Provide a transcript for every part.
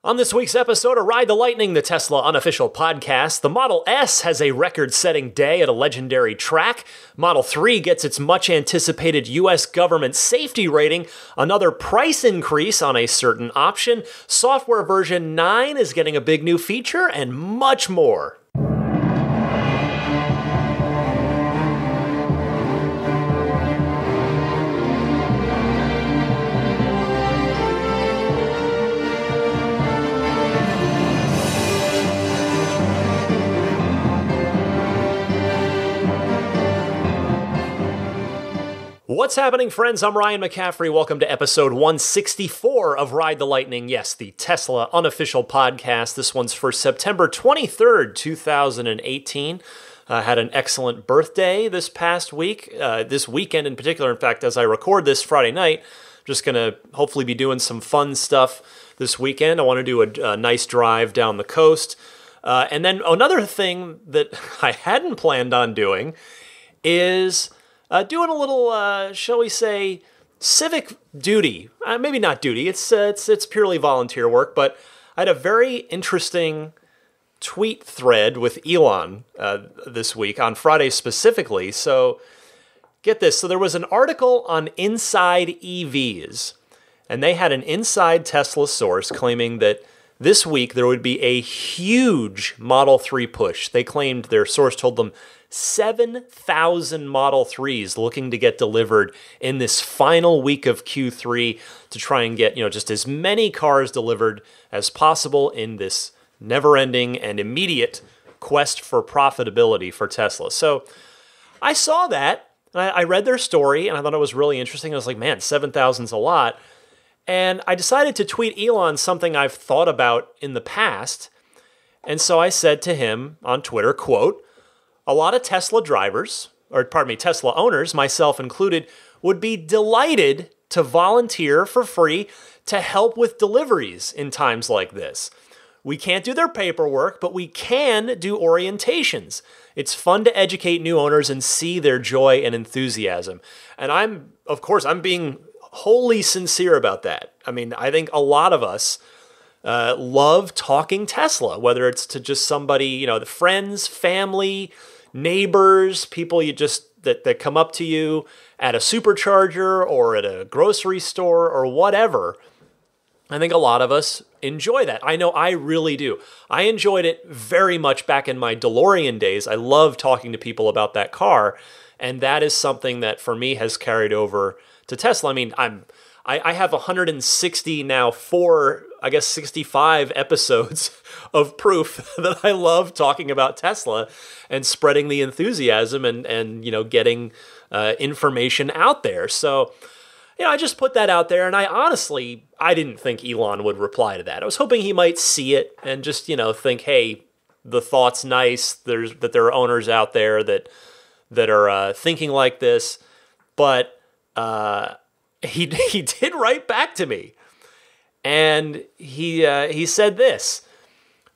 On this week's episode of Ride the Lightning, the Tesla unofficial podcast, the Model S has a record-setting day at a legendary track. Model 3 gets its much-anticipated U.S. government safety rating, another price increase on a certain option, software version 9 is getting a big new feature, and much more. What's happening, friends? I'm Ryan McCaffrey. Welcome to episode 164 of Ride the Lightning. Yes, the Tesla unofficial podcast. This one's for September 23rd, 2018. Had an excellent birthday this past week, this weekend in particular. In fact, as I record this Friday night, just going to hopefully be doing some fun stuff this weekend. I want to do a nice drive down the coast. And then another thing that I hadn't planned on doing is doing a little, shall we say, civic duty. Maybe not duty. It's purely volunteer work. But I had a very interesting tweet thread with Elon this week on Friday specifically. So get this. So there was an article on Inside EVs, and they had an inside Tesla source claiming that this week there would be a huge Model 3 push. They claimed, their source told them, 7,000 Model 3s looking to get delivered in this final week of Q3 to try and get, just as many cars delivered as possible in this never-ending and immediate quest for profitability for Tesla. So I saw that, and I read their story, and I thought it was really interesting. I was like, man, 7,000's a lot. And I decided to tweet Elon something I've thought about in the past. And so I said to him on Twitter, quote, "A lot of Tesla Tesla owners, myself included, would be delighted to volunteer for free to help with deliveries in times like this. We can't do their paperwork, but we can do orientations. It's fun to educate new owners and see their joy and enthusiasm." And I'm being wholly sincere about that. I mean, I think a lot of us love talking Tesla, whether it's to just somebody, the friends, family, neighbors, people that come up to you at a supercharger or at a grocery store or whatever. I think a lot of us enjoy that. I know I really do. I enjoyed it very much back in my DeLorean days. I love talking to people about that car, and that is something that for me has carried over to Tesla. I mean, I have 160 now, 65 episodes of proof that I love talking about Tesla and spreading the enthusiasm and getting information out there. So, I just put that out there, and I didn't think Elon would reply to that. I was hoping he might see it and just, think, hey, the thought's nice. There are owners out there that are thinking like this, but he did write back to me, and he said this,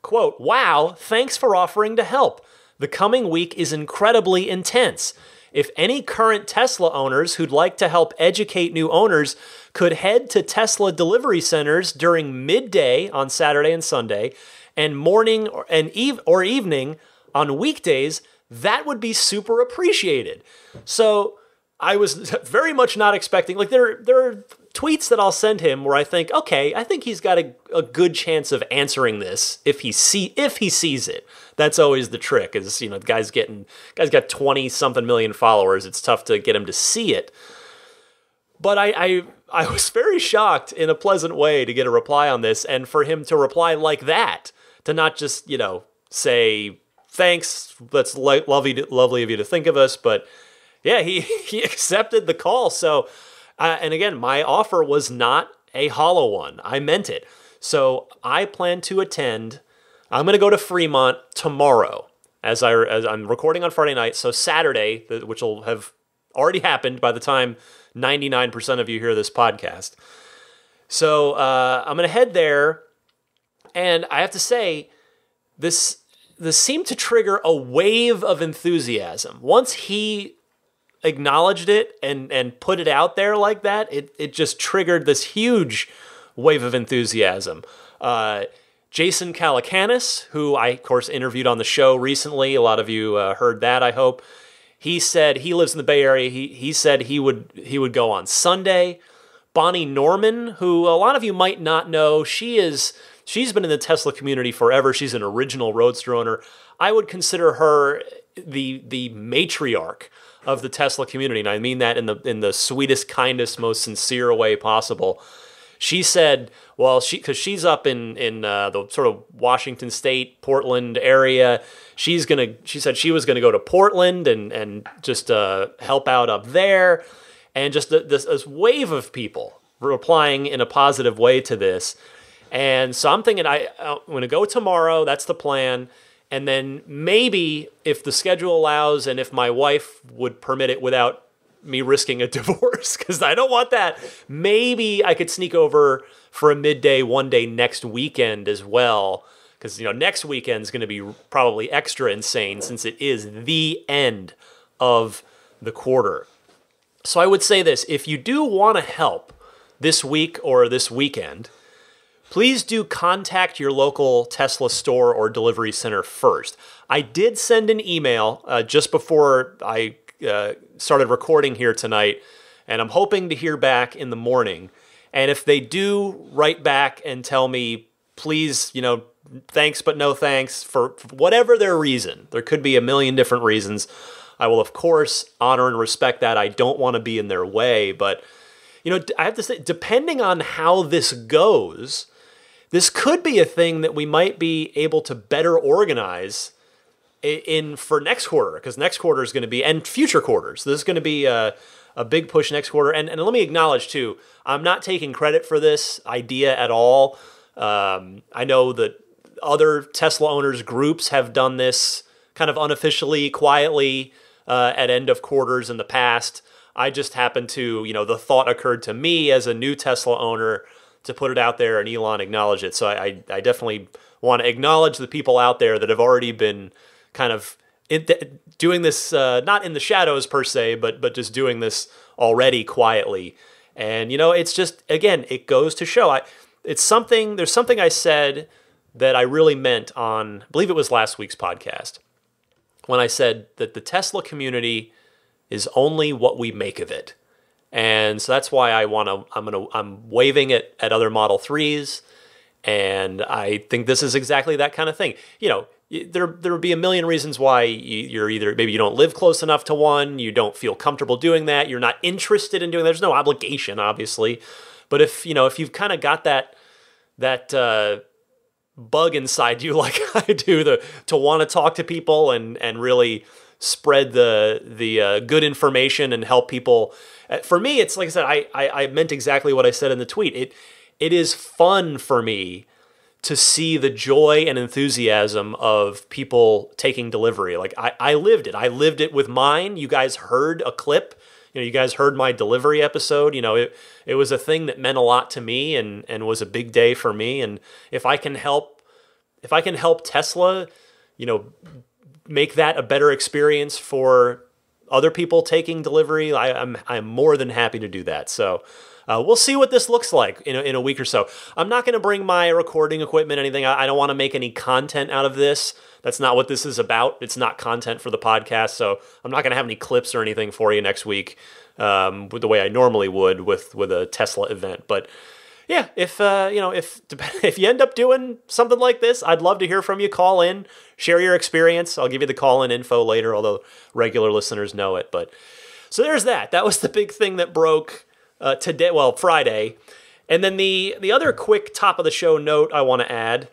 quote, "Wow, thanks for offering to help. The coming week is incredibly intense. If any current Tesla owners who'd like to help educate new owners could head to Tesla delivery centers during midday on Saturday and Sunday and morning or evening on weekdays, that would be super appreciated." So I was very much not expecting, there are tweets that I'll send him where I think, okay, I think he's got a good chance of answering this if he sees it. That's always the trick, is, the guy's got 20 something million followers. It's tough to get him to see it. But I was very shocked in a pleasant way to get a reply on this, and for him to reply like that, to not just, say, thanks, that's lovely of you to think of us, but yeah, he accepted the call. So, and again, my offer was not a hollow one. I meant it. So I plan to attend. I'm going to go to Fremont tomorrow as I'm recording on Friday night. So Saturday, which will have already happened by the time 99% of you hear this podcast. So I'm going to head there. And I have to say, this seemed to trigger a wave of enthusiasm. Once he acknowledged it and put it out there like that, it just triggered this huge wave of enthusiasm Jason Calacanis, who I, of course, interviewed on the show recently. A lot of you heard that, I hope. He said he lives in the Bay Area. He said he would go on Sunday. Bonnie Norman, who a lot of you might not know, she's been in the Tesla community forever. She's an original Roadster owner. I would consider her the matriarch of the Tesla community, and I mean that in the sweetest, kindest, most sincere way possible. She said, well, because she's up in the sort of Washington State, Portland area. She said she was gonna go to Portland and just help out up there, and just this wave of people replying in a positive way to this. And so I'm thinking I'm gonna go tomorrow. That's the plan. And then maybe if the schedule allows and if my wife would permit it without me risking a divorce, because I don't want that, maybe I could sneak over for a midday one day next weekend as well, because next weekend is going to be probably extra insane since it is the end of the quarter. So I would say this: if you do want to help this week or this weekend, please do contact your local Tesla store or delivery center first. I did send an email just before I started recording here tonight, and I'm hoping to hear back in the morning. And if they do write back and tell me, please, thanks but no thanks, for whatever their reason, there could be a million different reasons, I will of course honor and respect that. I don't want to be in their way, but I have to say, depending on how this goes, this could be a thing that we might be able to better organize for next quarter, because next quarter is going to be, and future quarters, this is going to be a big push next quarter. And let me acknowledge too, I'm not taking credit for this idea at all. I know that other Tesla owners groups have done this kind of unofficially, quietly at end of quarters in the past. I just happened to, the thought occurred to me as a new Tesla owner to put it out there, and Elon acknowledged it. So I definitely want to acknowledge the people out there that have already been kind of doing this, not in the shadows per se, but just doing this already quietly. And, it's just, again, it goes to show. There's something I said that I really meant on, I believe it was last week's podcast, when I said that the Tesla community is only what we make of it. And so that's why I'm waving it at other Model 3s. And I think this is exactly that kind of thing. There would be a million reasons why you're either, maybe you don't live close enough to one, you don't feel comfortable doing that, you're not interested in doing that. There's no obligation, obviously. But if you've kind of got that bug inside you like I do, to want to talk to people and really spread the good information and help people. For me, it's like I said, I meant exactly what I said in the tweet. It is fun for me to see the joy and enthusiasm of people taking delivery. Like I lived it. I lived it with mine. You guys heard a clip. You guys heard my delivery episode. It was a thing that meant a lot to me and was a big day for me. And if I can help Tesla, make that a better experience for other people taking delivery, I'm more than happy to do that. So we'll see what this looks like in a week or so. I'm not going to bring my recording equipment, anything. I don't want to make any content out of this. That's not what this is about. It's not content for the podcast, so I'm not going to have any clips or anything for you next week with the way I normally would with a Tesla event. But yeah, if you end up doing something like this, I'd love to hear from you. Call in, share your experience. I'll give you the call-in info later, although regular listeners know it. But so there's that. That was the big thing that broke today, Friday. And then the other quick top of the show note I want to add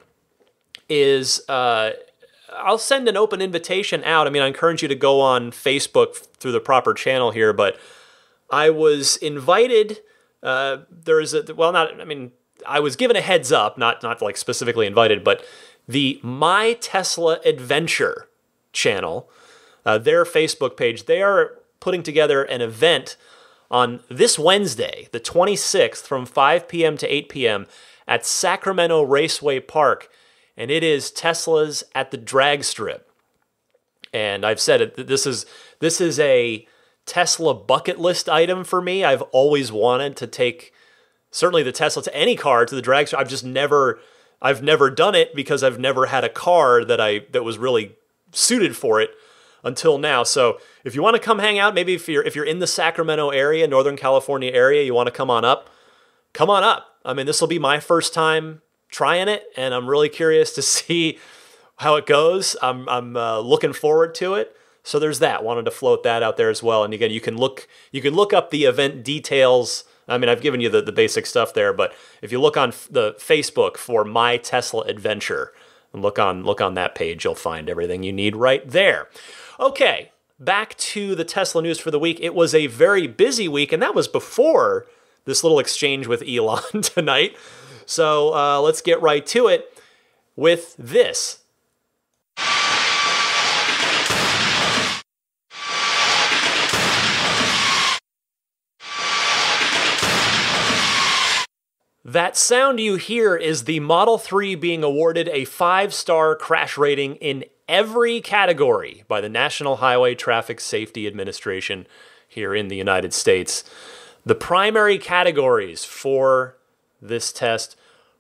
is I'll send an open invitation out. I encourage you to go on Facebook through the proper channel here, but I was invited. I was given a heads up, not like specifically invited, but the My Tesla Adventure channel, their Facebook page, they are putting together an event on this Wednesday, the 26th, from 5 p.m. to 8 p.m. at Sacramento Raceway Park, and it is Tesla's at the drag strip. And I've said it, this is a Tesla bucket list item for me. I've always wanted to take, certainly the Tesla to any car, to the drag strip. I've never done it because I've never had a car that was really suited for it until now. So if you want to come hang out, maybe if you're in the Sacramento area, Northern California area, you want to come on up. Come on up. I mean, this will be my first time trying it, and I'm really curious to see how it goes. I'm looking forward to it. So there's that. Wanted to float that out there as well. And again, you can look up the event details. I mean, I've given you the basic stuff there, but if you look on the Facebook for My Tesla Adventure and look on that page, you'll find everything you need right there. Okay, back to the Tesla news for the week. It was a very busy week, and that was before this little exchange with Elon tonight. So let's get right to it with this. That sound you hear is the Model 3 being awarded a 5-star crash rating in every category by the National Highway Traffic Safety Administration here in the United States. The primary categories for this test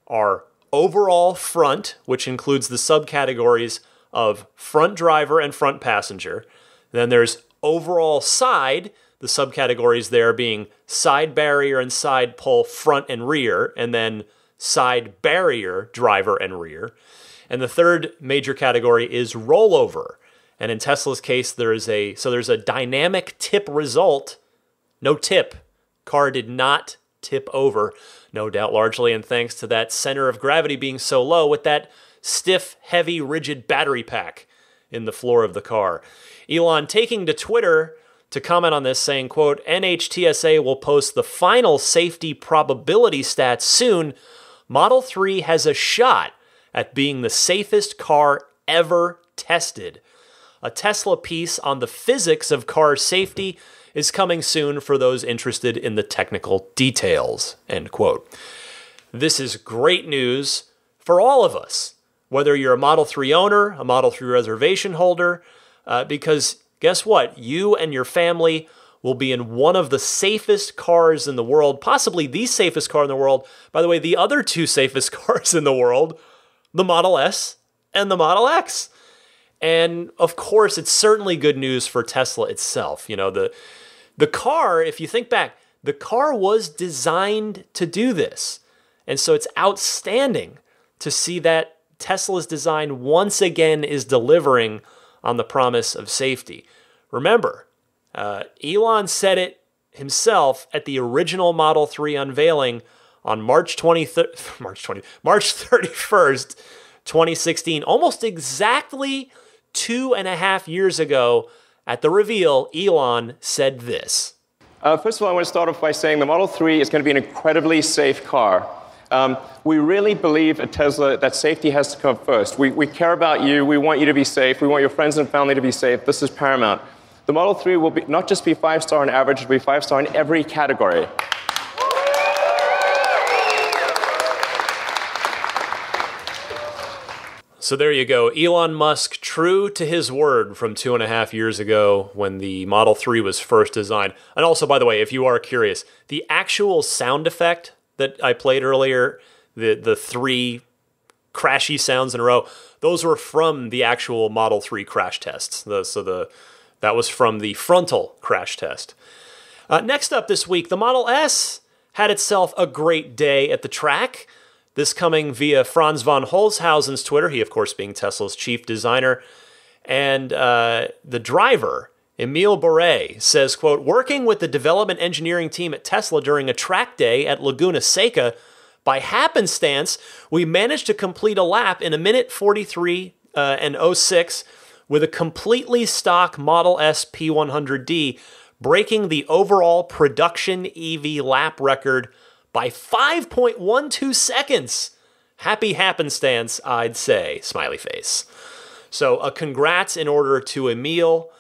are overall front, which includes the subcategories of front driver and front passenger. Then there's overall side, the subcategories there being side barrier and side pull, front and rear, and then side barrier, driver and rear. And the third major category is rollover. And in Tesla's case, there's a dynamic tip result. No tip. Car did not tip over, no doubt largely, and thanks to that center of gravity being so low with that stiff, heavy, rigid battery pack in the floor of the car. Elon taking to Twitter to comment on this, saying, quote, NHTSA will post the final safety probability stats soon. Model 3 has a shot at being the safest car ever tested. A Tesla piece on the physics of car safety is coming soon for those interested in the technical details, end quote. This is great news for all of us, whether you're a Model 3 owner, a Model 3 reservation holder, because guess what? You and your family will be in one of the safest cars in the world, possibly the safest car in the world. By the way, the other two safest cars in the world, the Model S and the Model X. And of course, it's certainly good news for Tesla itself. You know, the car, if you think back, the car was designed to do this. And so it's outstanding to see that Tesla's design once again is delivering on the promise of safety. Remember, Elon said it himself at the original Model 3 unveiling on March 31st, 2016, almost exactly 2.5 years ago. At the reveal, Elon said this. First of all, I want to start off by saying the Model 3 is going to be an incredibly safe car. We really believe at Tesla that safety has to come first. We care about you. We want you to be safe. We want your friends and family to be safe. This is paramount. The Model 3 will not just be 5-star on average, it will be 5-star in every category. So there you go. Elon Musk, true to his word from 2.5 years ago when the Model 3 was first designed. And also, by the way, if you are curious, the actual sound effect that I played earlier, the 3 crashy sounds in a row, those were from the actual Model 3 crash tests. That was from the frontal crash test. Next up this week, the Model S had itself a great day at the track. This coming via Franz von Holzhausen's Twitter, he of course being Tesla's chief designer. And the driver, Emile Boré, says, quote, working with the development engineering team at Tesla during a track day at Laguna Seca, by happenstance, we managed to complete a lap in 1:43 and 06 with a completely stock Model S P100D, breaking the overall production EV lap record by 5.12 seconds. Happy happenstance, I'd say. Smiley face. So a congrats in order to Emile.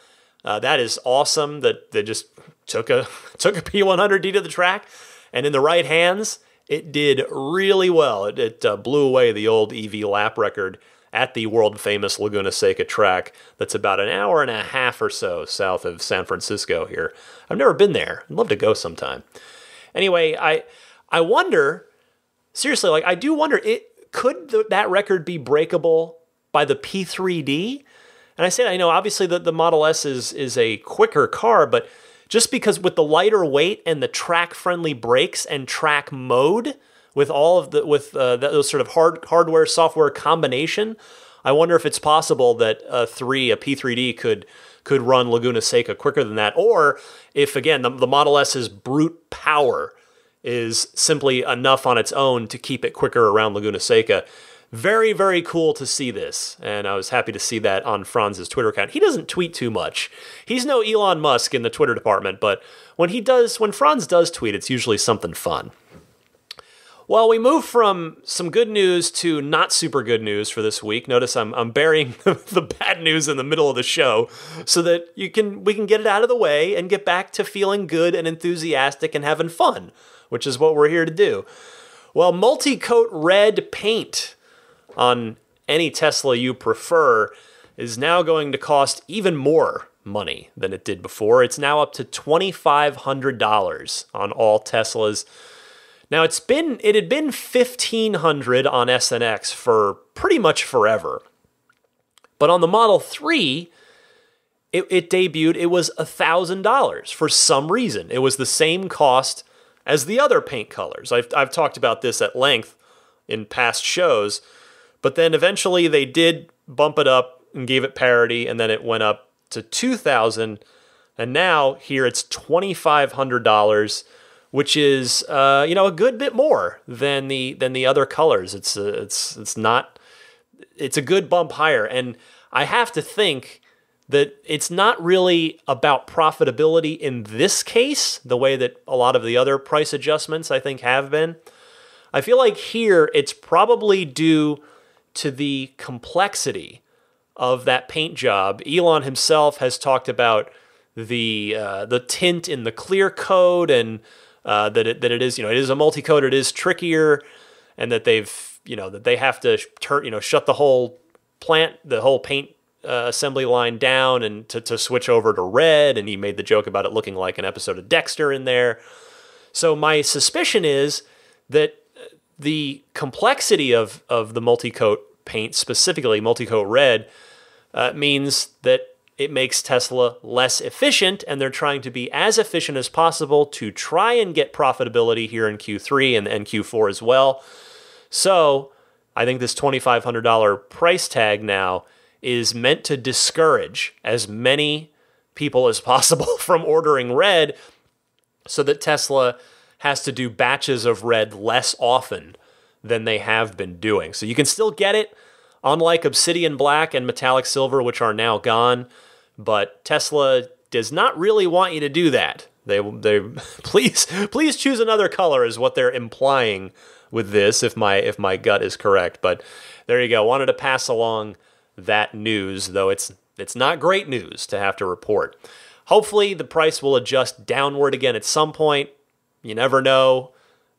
That is awesome that they just took a P100D to the track. And in the right hands, it did really well. It blew away the old EV lap record at the world-famous Laguna Seca track that's about an hour and a half or so south of San Francisco here. I've never been there. I'd love to go sometime. Anyway, I wonder, seriously, I do wonder, could that record be breakable by the P3D? And I say, I know obviously the Model S is a quicker car, but just because with the lighter weight and the track-friendly brakes and track mode, with all of those sort of hardware software combination, I wonder if it's possible that a P3D could run Laguna Seca quicker than that, or if again the Model S's brute power is simply enough on its own to keep it quicker around Laguna Seca. Very, very cool to see this, and I was happy to see that on Franz's Twitter account. He doesn't tweet too much. He's no Elon Musk in the Twitter department, but when Franz does tweet, it's usually something fun. Well, we move from some good news to not super good news for this week. Notice I'm burying the bad news in the middle of the show so that we can get it out of the way and get back to feeling good and enthusiastic and having fun, which is what we're here to do. Well, multi-coat red paint on any Tesla you prefer is now going to cost even more money than it did before. It's now up to $2,500 on all Teslas. Now it had been $1,500 on S and X for pretty much forever. But on the Model 3, it debuted, it was $1,000 for some reason. It was the same cost as the other paint colors. I've talked about this at length in past shows, but then eventually they did bump it up and gave it parity, and then it went up to $2,000, and now here it's $2,500, which is a good bit more than the other colors. It's a good bump higher, and I have to think that it's not really about profitability in this case, the way that a lot of the other price adjustments I think have been. I feel like here it's probably due to the complexity of that paint job. Elon himself has talked about the tint in the clear coat, and that it is it is a multi-coat, it is trickier, and that they have to shut the whole paint assembly line down and to switch over to red. And he made the joke about it looking like an episode of Dexter in there. So my suspicion is that the complexity of the multi-coat paint, specifically multi-coat red, means that it makes Tesla less efficient, and they're trying to be as efficient as possible to try and get profitability here in Q3 and Q4 as well. So I think this $2,500 price tag now is meant to discourage as many people as possible from ordering red, so that Tesla has to do batches of red less often than they have been doing. So you can still get it, unlike Obsidian Black and Metallic Silver, which are now gone. But Tesla does not really want you to do that. They please choose another color is what they're implying with this, if my gut is correct. But there you go. Wanted to pass along that news, though it's not great news to have to report. Hopefully the price will adjust downward again at some point. You never know.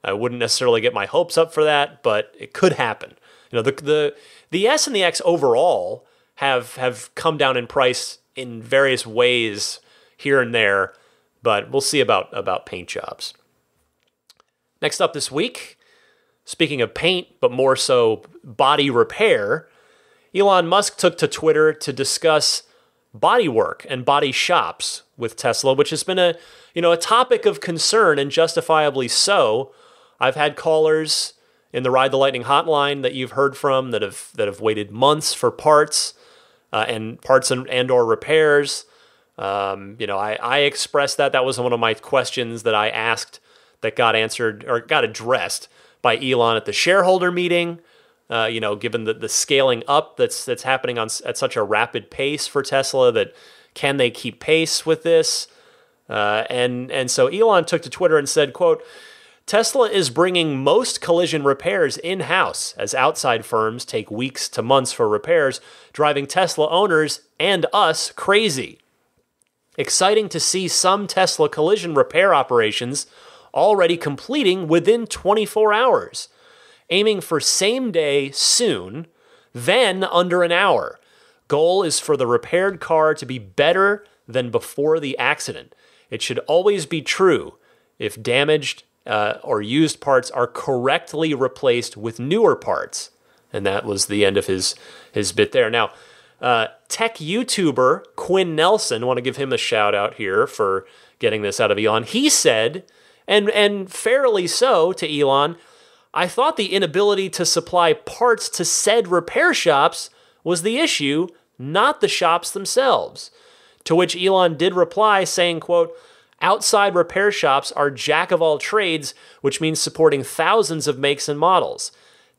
I wouldn't necessarily get my hopes up for that, but it could happen. The S and the X overall have come down in price in various ways here and there, but we'll see about paint jobs. Next up this week, speaking of paint, but more so body repair, Elon Musk took to Twitter to discuss body work and body shops with Tesla, which has been a topic of concern, and justifiably so. I've had callers in the Ride the Lightning hotline that you've heard from that have waited months for parts and or repairs. I expressed that. That was one of my questions that I asked that got answered or got addressed by Elon at the shareholder meeting. Given the scaling up that's happening at such a rapid pace for Tesla, that can they keep pace with this? And so Elon took to Twitter and said, quote, "Tesla is bringing most collision repairs in-house as outside firms take weeks to months for repairs, driving Tesla owners and us crazy. Exciting to see some Tesla collision repair operations already completing within 24 hours. Aiming for same day soon, then under an hour. Goal is for the repaired car to be better than before the accident. It should always be true if damaged or used parts are correctly replaced with newer parts. And that was the end of his bit there. Now, tech YouTuber Quinn Nelson, I want to give him a shout out here for getting this out of Elon. He said, and fairly so to Elon, I thought the inability to supply parts to said repair shops was the issue, not the shops themselves. To which Elon did reply saying, quote, outside repair shops are jack of all trades, which means supporting thousands of makes and models.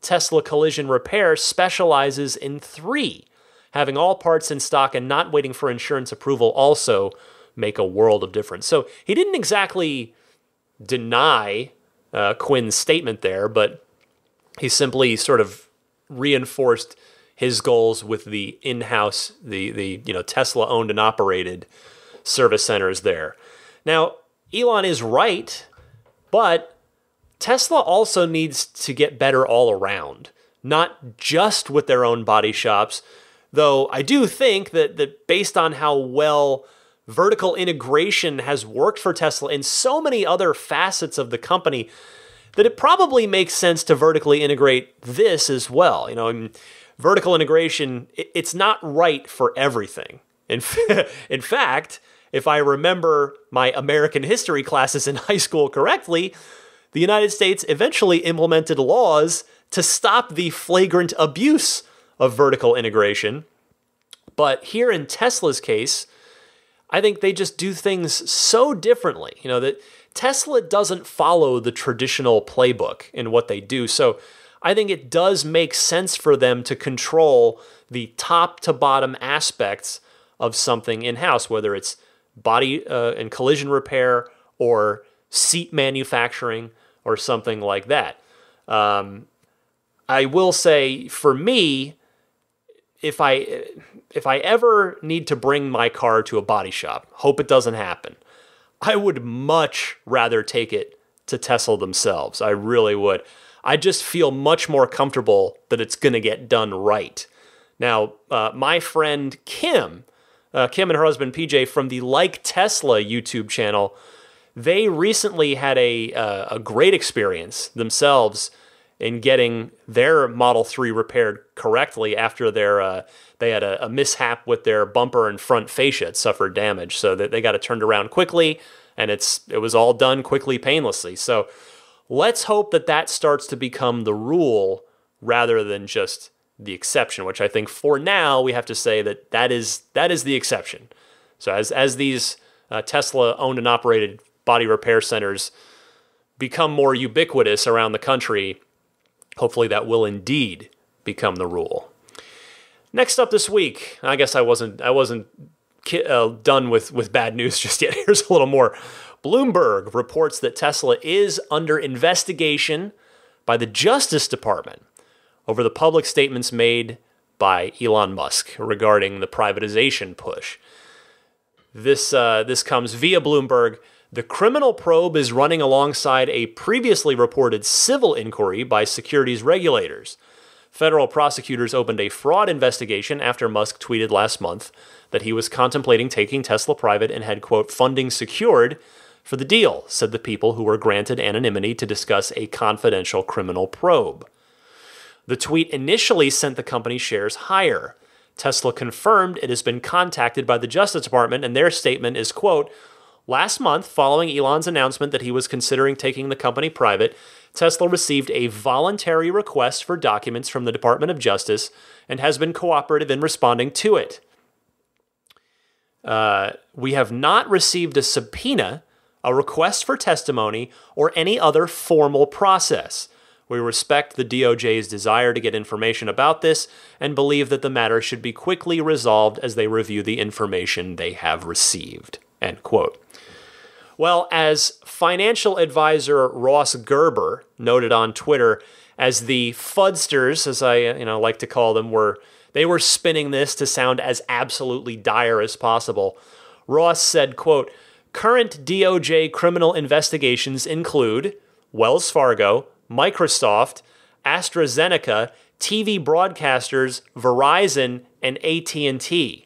Tesla Collision Repair specializes in 3. Having all parts in stock and not waiting for insurance approval also make a world of difference. So he didn't exactly deny Quinn's statement there, but he simply sort of reinforced his goals with the in-house, the Tesla owned and operated service centers there. Now, Elon is right, but Tesla also needs to get better all around, not just with their own body shops, though I do think that based on how well vertical integration has worked for Tesla in so many other facets of the company, that it probably makes sense to vertically integrate this as well. Vertical integration, it's not right for everything. In fact, if I remember my American history classes in high school correctly, the United States eventually implemented laws to stop the flagrant abuse of vertical integration. But here in Tesla's case, I think they just do things so differently, that Tesla doesn't follow the traditional playbook in what they do. So I think it does make sense for them to control the top to bottom aspects of something in-house, whether it's body and collision repair or seat manufacturing or something like that. I will say, for me, if I ever need to bring my car to a body shop, hope it doesn't happen, I would much rather take it to Tesla themselves. I really would. I just feel much more comfortable that it's going to get done right. Now, my friend Kim and her husband PJ from the Like Tesla YouTube channel, they recently had a great experience themselves in getting their Model 3 repaired correctly after they had a mishap with their bumper and front fascia. It suffered damage, so that they got it turned around quickly, and it was all done quickly, painlessly. So let's hope that starts to become the rule rather than just the exception, which I think for now we have to say that is the exception. So as these Tesla owned and operated body repair centers become more ubiquitous around the country, hopefully that will indeed become the rule. Next up this week, I guess I wasn't done with bad news just yet. Here's a little more. Bloomberg reports that Tesla is under investigation by the Justice Department over the public statements made by Elon Musk regarding the privatization push. This comes via Bloomberg. The criminal probe is running alongside a previously reported civil inquiry by securities regulators. Federal prosecutors opened a fraud investigation after Musk tweeted last month that he was contemplating taking Tesla private and had, quote, funding secured for the deal, said the people who were granted anonymity to discuss a confidential criminal probe. The tweet initially sent the company's shares higher. Tesla confirmed it has been contacted by the Justice Department, and their statement is, quote, last month, following Elon's announcement that he was considering taking the company private, Tesla received a voluntary request for documents from the Department of Justice and has been cooperative in responding to it. We have not received a subpoena, a request for testimony, or any other formal process. We respect the DOJ's desire to get information about this and believe that the matter should be quickly resolved as they review the information they have received. End quote. Well, as financial advisor Ross Gerber noted on Twitter, as the fudsters, as I like to call them, were spinning this to sound as absolutely dire as possible. Ross said, quote, current DOJ criminal investigations include Wells Fargo, Microsoft, AstraZeneca, TV broadcasters, Verizon, and AT&T.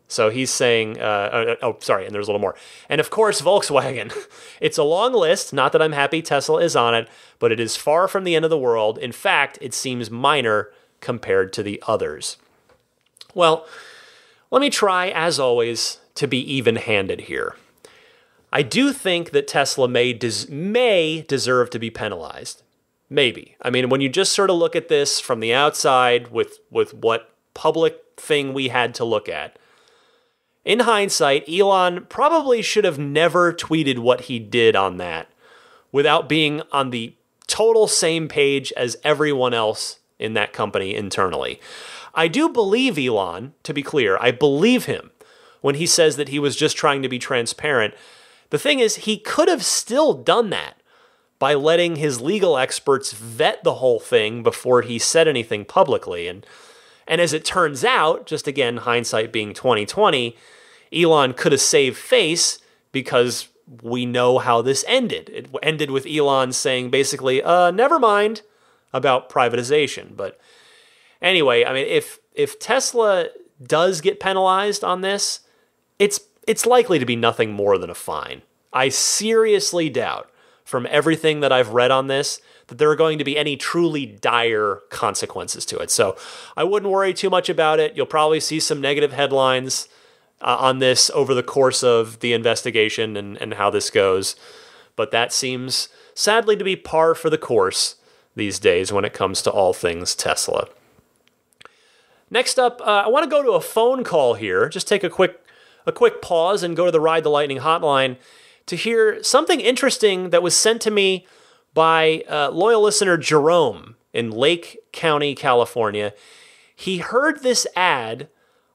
So he's saying, and there's a little more. And of course, Volkswagen. It's a long list, not that I'm happy Tesla is on it, but it is far from the end of the world. In fact, it seems minor compared to the others. Well, let me try, as always, to be even-handed here. I do think that Tesla may deserve to be penalized. Maybe. I mean, when you just sort of look at this from the outside with what public thing we had to look at, in hindsight, Elon probably should have never tweeted what he did on that without being on the total same page as everyone else in that company internally. I do believe Elon, to be clear. I believe him when he says that he was just trying to be transparent. The thing is, he could have still done that by letting his legal experts vet the whole thing before he said anything publicly. And as it turns out, just again, hindsight being 2020, Elon could have saved face because we know how this ended. It ended with Elon saying basically, never mind about privatization. But anyway, I mean, if Tesla does get penalized on this, it's likely to be nothing more than a fine. I seriously doubt, from everything that I've read on this, that there are going to be any truly dire consequences to it. So I wouldn't worry too much about it. You'll probably see some negative headlines on this over the course of the investigation and how this goes. But that seems, sadly, to be par for the course these days when it comes to all things Tesla. Next up, I want to go to a phone call here. Just take a quick pause and go to the Ride the Lightning hotline to hear something interesting that was sent to me by loyal listener Jerome in Lake County, California. He heard this ad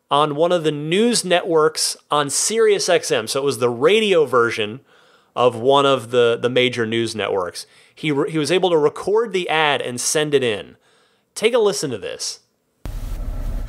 on one of the news networks on Sirius XM. So it was the radio version of one of the major news networks. He was able to record the ad and send it in. Take a listen to this.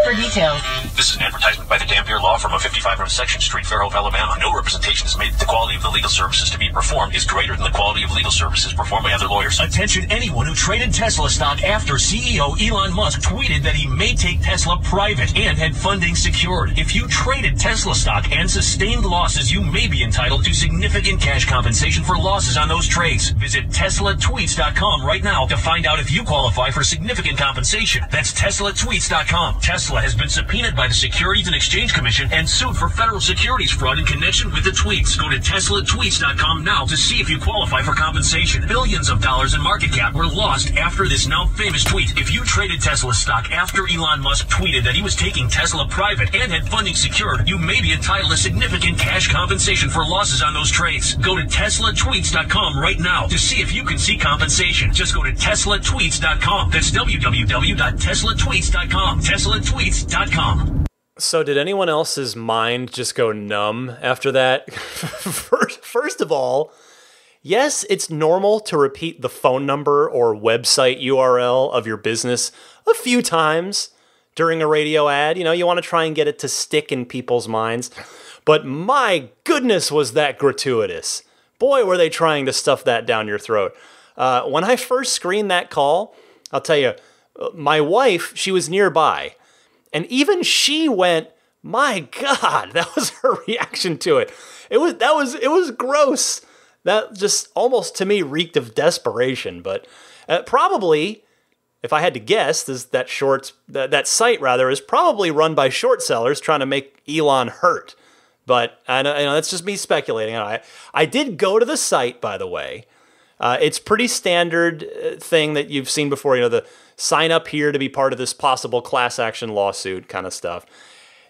For details. This is an advertisement by the Dampier Law Firm of 55 North Section Street, Fairhope, Alabama. No representation is made that the quality of the legal services to be performed is greater than the quality of legal services performed by other lawyers. Attention anyone who traded Tesla stock after CEO Elon Musk tweeted that he may take Tesla private and had funding secured. If you traded Tesla stock and sustained losses, you may be entitled to significant cash compensation for losses on those trades. Visit TeslaTweets.com right now to find out if you qualify for significant compensation. That's TeslaTweets.com. Tesla has been subpoenaed by the Securities and Exchange Commission and sued for federal securities fraud in connection with the tweets. Go to TeslaTweets.com now to see if you qualify for compensation. Billions of dollars in market cap were lost after this now famous tweet. If you traded Tesla stock after Elon Musk tweeted that he was taking Tesla private and had funding secured, you may be entitled to significant cash compensation for losses on those trades. Go to TeslaTweets.com right now to see if you can see compensation. Just go to TeslaTweets.com. That's www.TeslaTweets.com. TeslaTweets.com. So did anyone else's mind just go numb after that? First of all, yes, it's normal to repeat the phone number or website URL of your business a few times during a radio ad. You know, you want to try and get it to stick in people's minds. But my goodness, was that gratuitous. Boy, were they trying to stuff that down your throat. When I first screened that call, I'll tell you, my wife, she was nearby. And even she went, my God, that was her reaction to it. It was gross. That just almost to me reeked of desperation. But probably, if I had to guess, that site is probably run by short sellers trying to make Elon hurt. But I know that's just me speculating. I did go to the site, by the way. It's pretty standard thing that you've seen before. You know, the sign up here to be part of this possible class action lawsuit kind of stuff.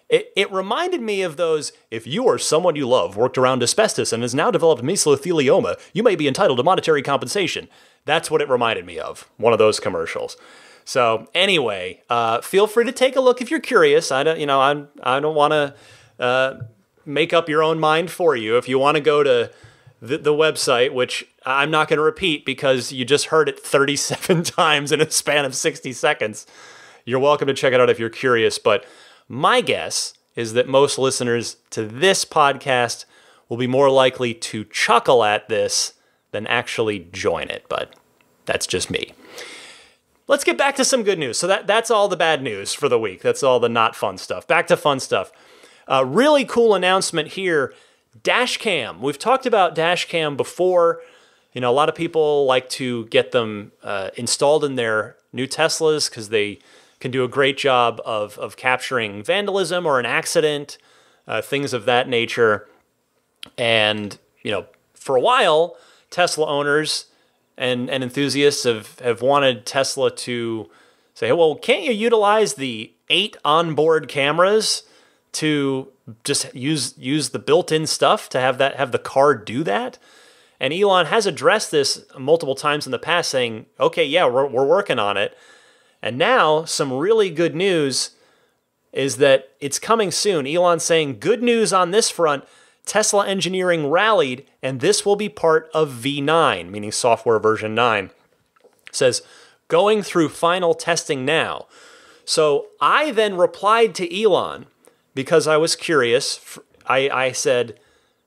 It reminded me of those, if you or someone you love worked around asbestos and has now developed mesothelioma, you may be entitled to monetary compensation. That's what it reminded me of, one of those commercials. So anyway, feel free to take a look if you're curious. I don't want to make up your own mind for you. If you want to go to the website, which I'm not going to repeat because you just heard it 37 times in a span of 60 seconds. You're welcome to check it out if you're curious, but my guess is that most listeners to this podcast will be more likely to chuckle at this than actually join it, but that's just me. Let's get back to some good news. So that's all the bad news for the week. That's all the not fun stuff. Back to fun stuff. Really cool announcement here. Dashcam. We've talked about Dashcam before. You know, a lot of people like to get them installed in their new Teslas because they can do a great job of capturing vandalism or an accident, things of that nature. And, for a while, Tesla owners and enthusiasts have wanted Tesla to say, well, can't you utilize the 8 onboard cameras to just use the built-in stuff to have the car do that? And Elon has addressed this multiple times in the past, saying, okay, yeah, we're working on it. And now some really good news is that it's coming soon. Elon's saying, good news on this front. Tesla engineering rallied, and this will be part of V9, meaning software version 9. It says, going through final testing now. So I then replied to Elon because I was curious. I said,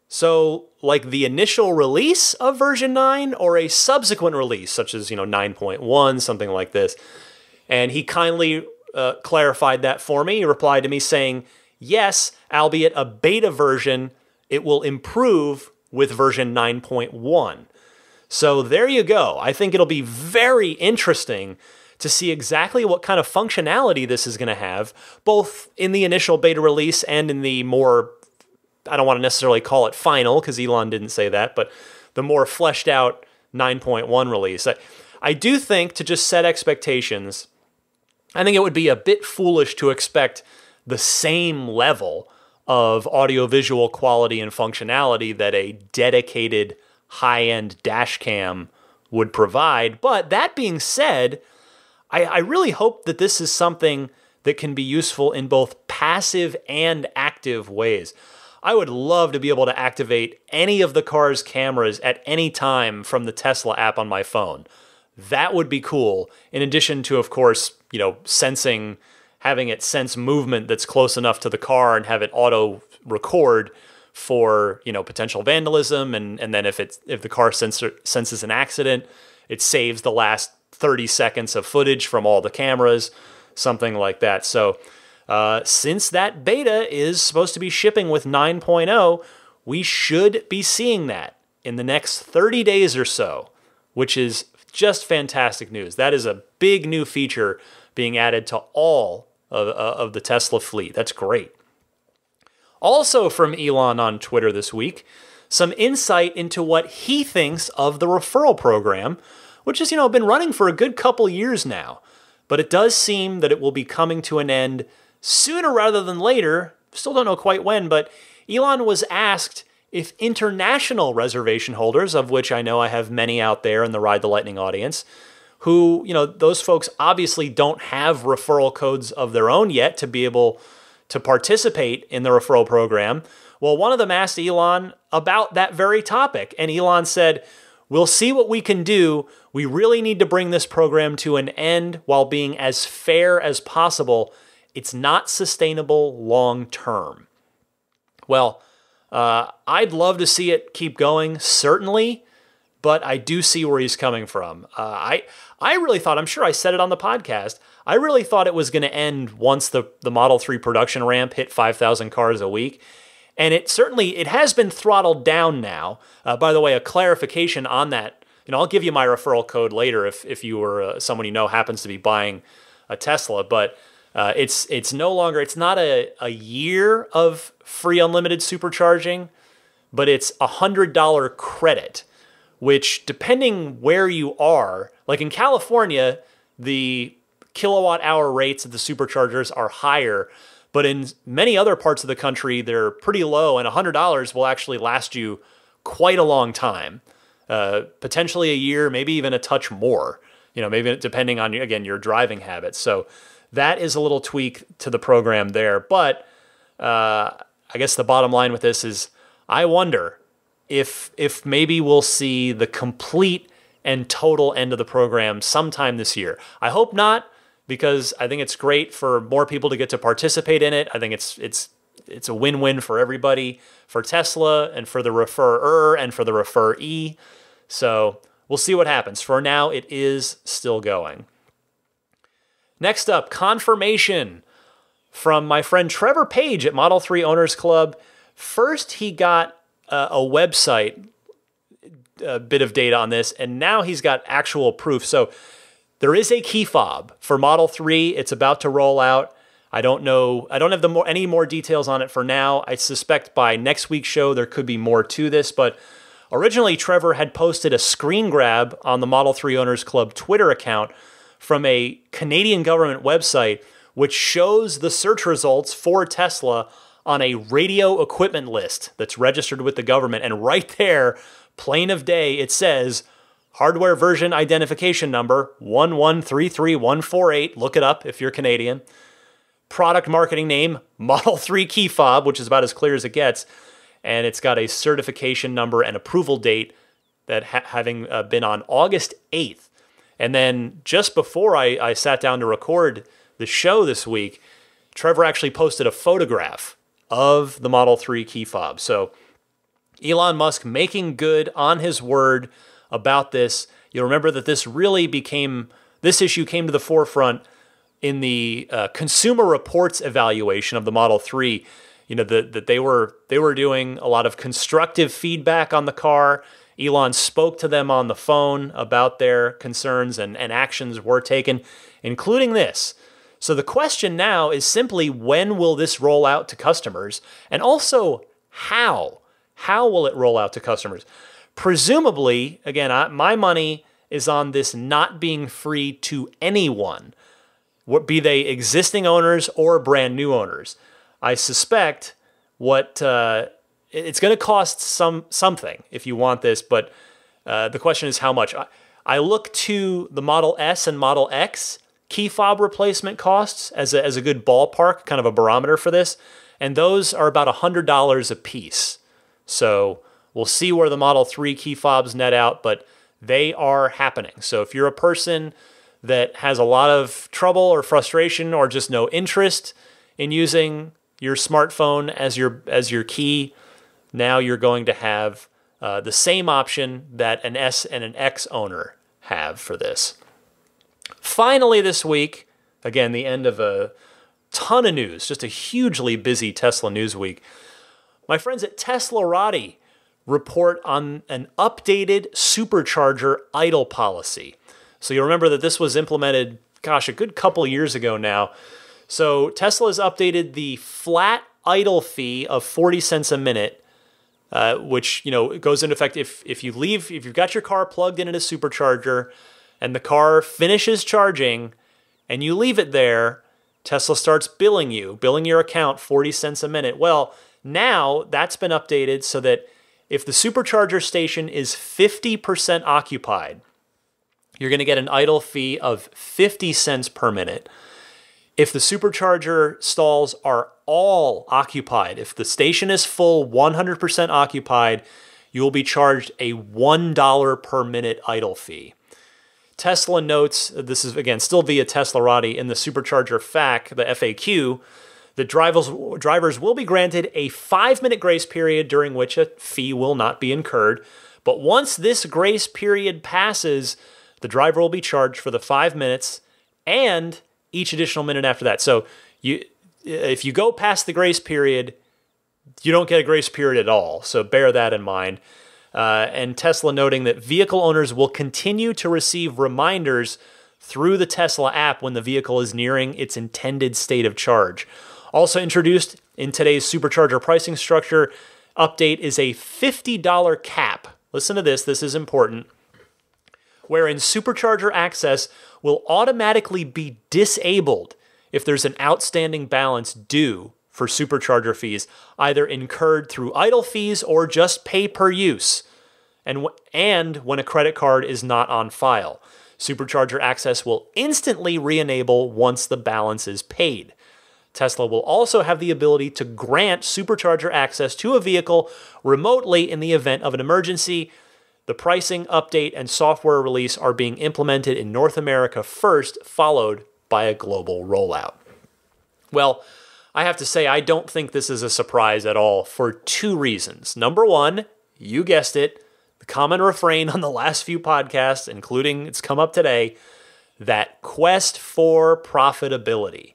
so like the initial release of version 9 or a subsequent release, such as, 9.1, something like this. And he kindly clarified that for me. He replied to me saying, yes, albeit a beta version, it will improve with version 9.1. So there you go. I think it'll be very interesting to see exactly what kind of functionality this is going to have, both in the initial beta release and in the more, I don't want to necessarily call it final, because Elon didn't say that, but the more fleshed out 9.1 release. I do think, to just set expectations, I think it would be a bit foolish to expect the same level of audiovisual quality and functionality that a dedicated high-end dash cam would provide. But that being said, I really hope that this is something that can be useful in both passive and active ways. I would love to be able to activate any of the car's cameras at any time from the Tesla app on my phone. That would be cool, in addition to, of course, having it sense movement that's close enough to the car and have it auto record for, potential vandalism. And then if the car senses an accident, it saves the last 30 seconds of footage from all the cameras, something like that. So since that beta is supposed to be shipping with 9.0, we should be seeing that in the next 30 days or so, which is just fantastic news. That is a big new feature being added to all of the Tesla fleet. That's great. Also from Elon on Twitter this week, some insight into what he thinks of the referral program, which has, been running for a good couple years now. But it does seem that it will be coming to an end sooner rather than later. Still don't know quite when, but Elon was asked if international reservation holders, of which I know I have many out there in the Ride the Lightning audience, who, those folks obviously don't have referral codes of their own yet to be able to participate in the referral program. Well, one of them asked Elon about that very topic, and Elon said, we'll see what we can do. We really need to bring this program to an end while being as fair as possible. It's not sustainable long term. Well, I'd love to see it keep going, certainly, but I do see where he's coming from. I really thought, I'm sure I said it on the podcast, I really thought it was going to end once the Model 3 production ramp hit 5,000 cars a week. And it has been throttled down now. By the way, a clarification on that, I'll give you my referral code later if you or someone happens to be buying a Tesla, but it's no longer, it's not a year of free unlimited supercharging, but it's $100 credit, which depending where you are, like in California, the kilowatt hour rates of the superchargers are higher, but in many other parts of the country, they're pretty low, and $100 will actually last you quite a long time, potentially a year, maybe even a touch more, maybe depending on, your driving habits. So that is a little tweak to the program there. But I guess the bottom line with this is I wonder if maybe we'll see the complete and total end of the program sometime this year. I hope not, because I think it's great for more people to get to participate in it. I think it's a win-win for everybody, for Tesla and for the referrer and for the referee. So we'll see what happens. For now, it is still going. Next up, confirmation from my friend Trevor Page at Model 3 Owners Club. First, he got a website, a bit of data on this, and now he's got actual proof. So there is a key fob for Model 3. It's about to roll out. I don't know. I don't have any more details on it for now. I suspect by next week's show there could be more to this, but originally Trevor had posted a screen grab on the Model 3 Owners Club Twitter account from a Canadian government website which shows the search results for Tesla on a radio equipment list that's registered with the government. And right there, plain of day, it says hardware version identification number 1133148. Look it up if you're Canadian. Product marketing name, Model 3 key fob, which is about as clear as it gets. And it's got a certification number and approval date that having been on August 8th. And then just before I sat down to record the show this week, Trevor actually posted a photograph of the Model 3 key fob. So Elon Musk making good on his word about this. You'll remember that this issue came to the forefront in the Consumer Reports evaluation of the Model 3. That they were doing a lot of constructive feedback on the car. Elon spoke to them on the phone about their concerns, and actions were taken, including this. So the question now is simply, when will this roll out to customers? And also, how? How will it roll out to customers? Presumably, again, my money is on this not being free to anyone, be they existing owners or brand new owners. I suspect it's going to cost something if you want this, but the question is how much. I look to the Model S and Model X key fob replacement costs as a good ballpark, kind of a barometer for this, and those are about $100 a piece. So we'll see where the Model 3 key fobs net out, but they are happening. So if you're a person that has a lot of trouble or frustration or just no interest in using your smartphone as your key, now you're going to have the same option that an S and an X owner have for this. Finally this week, again, the end of a ton of news, just a hugely busy Tesla news week. My friends at Teslarati report on an updated supercharger idle policy. So you'll remember that this was implemented, a good couple years ago now. So Tesla has updated the flat idle fee of 40 cents a minute, which goes into effect if you've got your car plugged in at a supercharger and the car finishes charging and you leave it there, Tesla starts billing your account 40 cents a minute. Well, now that's been updated so that if the supercharger station is 50% occupied, you're going to get an idle fee of 50 cents per minute. If the supercharger stalls are all occupied, if the station is full, 100% occupied, you will be charged a $1 per minute idle fee. Tesla notes, this is again still via Teslarati, in the supercharger FAQ, the FAQ, that drivers will be granted a 5-minute grace period during which a fee will not be incurred. But once this grace period passes, the driver will be charged for the 5 minutes and each additional minute after that. So if you go past the grace period, you don't get a grace period at all. So bear that in mind. And Tesla noting that vehicle owners will continue to receive reminders through the Tesla app when the vehicle is nearing its intended state of charge. Also introduced in today's supercharger pricing structure update is a $50 cap. Listen to this is important. Wherein supercharger access will automatically be disabled if there's an outstanding balance due for supercharger fees, either incurred through idle fees or just pay per use, and when a credit card is not on file. Supercharger access will instantly re-enable once the balance is paid. Tesla will also have the ability to grant supercharger access to a vehicle remotely in the event of an emergency. The pricing update and software release are being implemented in North America first, followed by a global rollout. Well, I have to say, I don't think this is a surprise at all for two reasons. Number one, you guessed it, the common refrain on the last few podcasts, including it's come up today, that quest for profitability.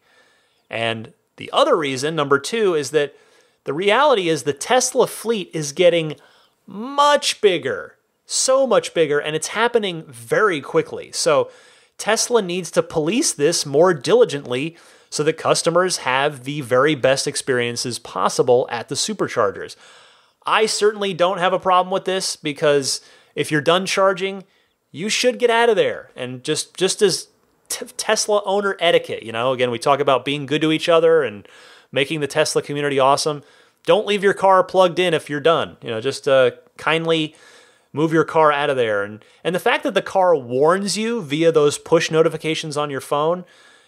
And the other reason, number two, is that the reality is the Tesla fleet is getting much bigger, so much bigger, and it's happening very quickly. So Tesla needs to police this more diligently so that customers have the very best experiences possible at the superchargers. I certainly don't have a problem with this because if you're done charging, you should get out of there. And just as Tesla owner etiquette, again, we talk about being good to each other and making the Tesla community awesome. Don't leave your car plugged in if you're done. Just kindly move your car out of there. And the fact that the car warns you via those push notifications on your phone,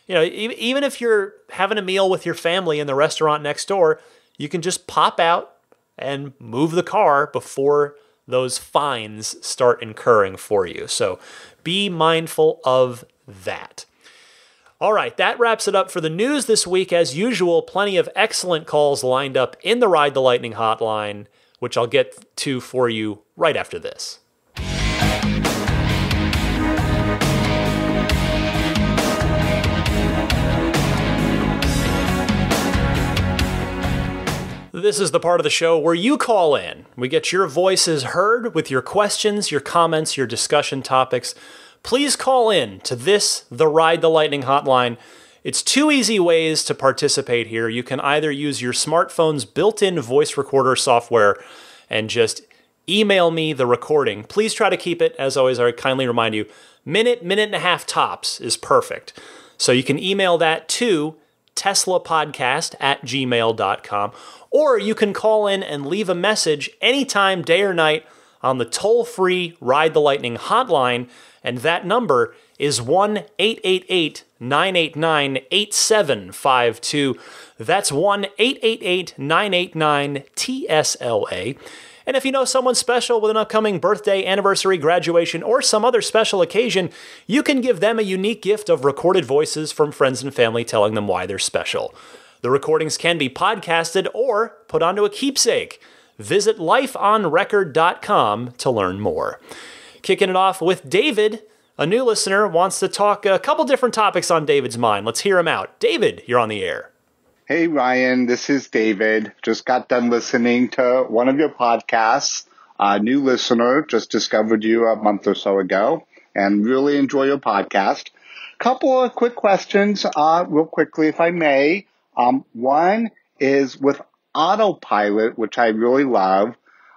even if you're having a meal with your family in the restaurant next door, you can just pop out and move the car before those fines start incurring for you. So be mindful of that. All right, that wraps it up for the news this week. As usual, plenty of excellent calls lined up in the Ride the Lightning hotline, which I'll get to for you right after this. This is the part of the show where you call in. We get your voices heard with your questions, your comments, your discussion topics. Please call in to the Ride the Lightning hotline. It's two easy ways to participate here. You can either use your smartphone's built-in voice recorder software and just email me the recording. Please try to keep it, as always, I kindly remind you, minute and a half tops is perfect. So you can email that to teslapodcast@gmail.com, or you can call in and leave a message anytime, day or night, on the toll-free Ride the Lightning hotline, and that number is 1-888-989-8752. That's 1-888-989-TSLA. And if you know someone special with an upcoming birthday, anniversary, graduation, or some other special occasion, you can give them a unique gift of recorded voices from friends and family telling them why they're special. The recordings can be podcasted or put onto a keepsake. Visit lifeonrecord.com to learn more. Kicking it off with David, a new listener, wants to talk a couple different topics on David's mind. Let's hear him out. David, you're on the air. Hey, Ryan, this is David. Just got done listening to one of your podcasts. A new listener, just discovered you a month or so ago, and really enjoy your podcast. Couple of quick questions, real quickly, if I may. One is with autopilot, which I really love.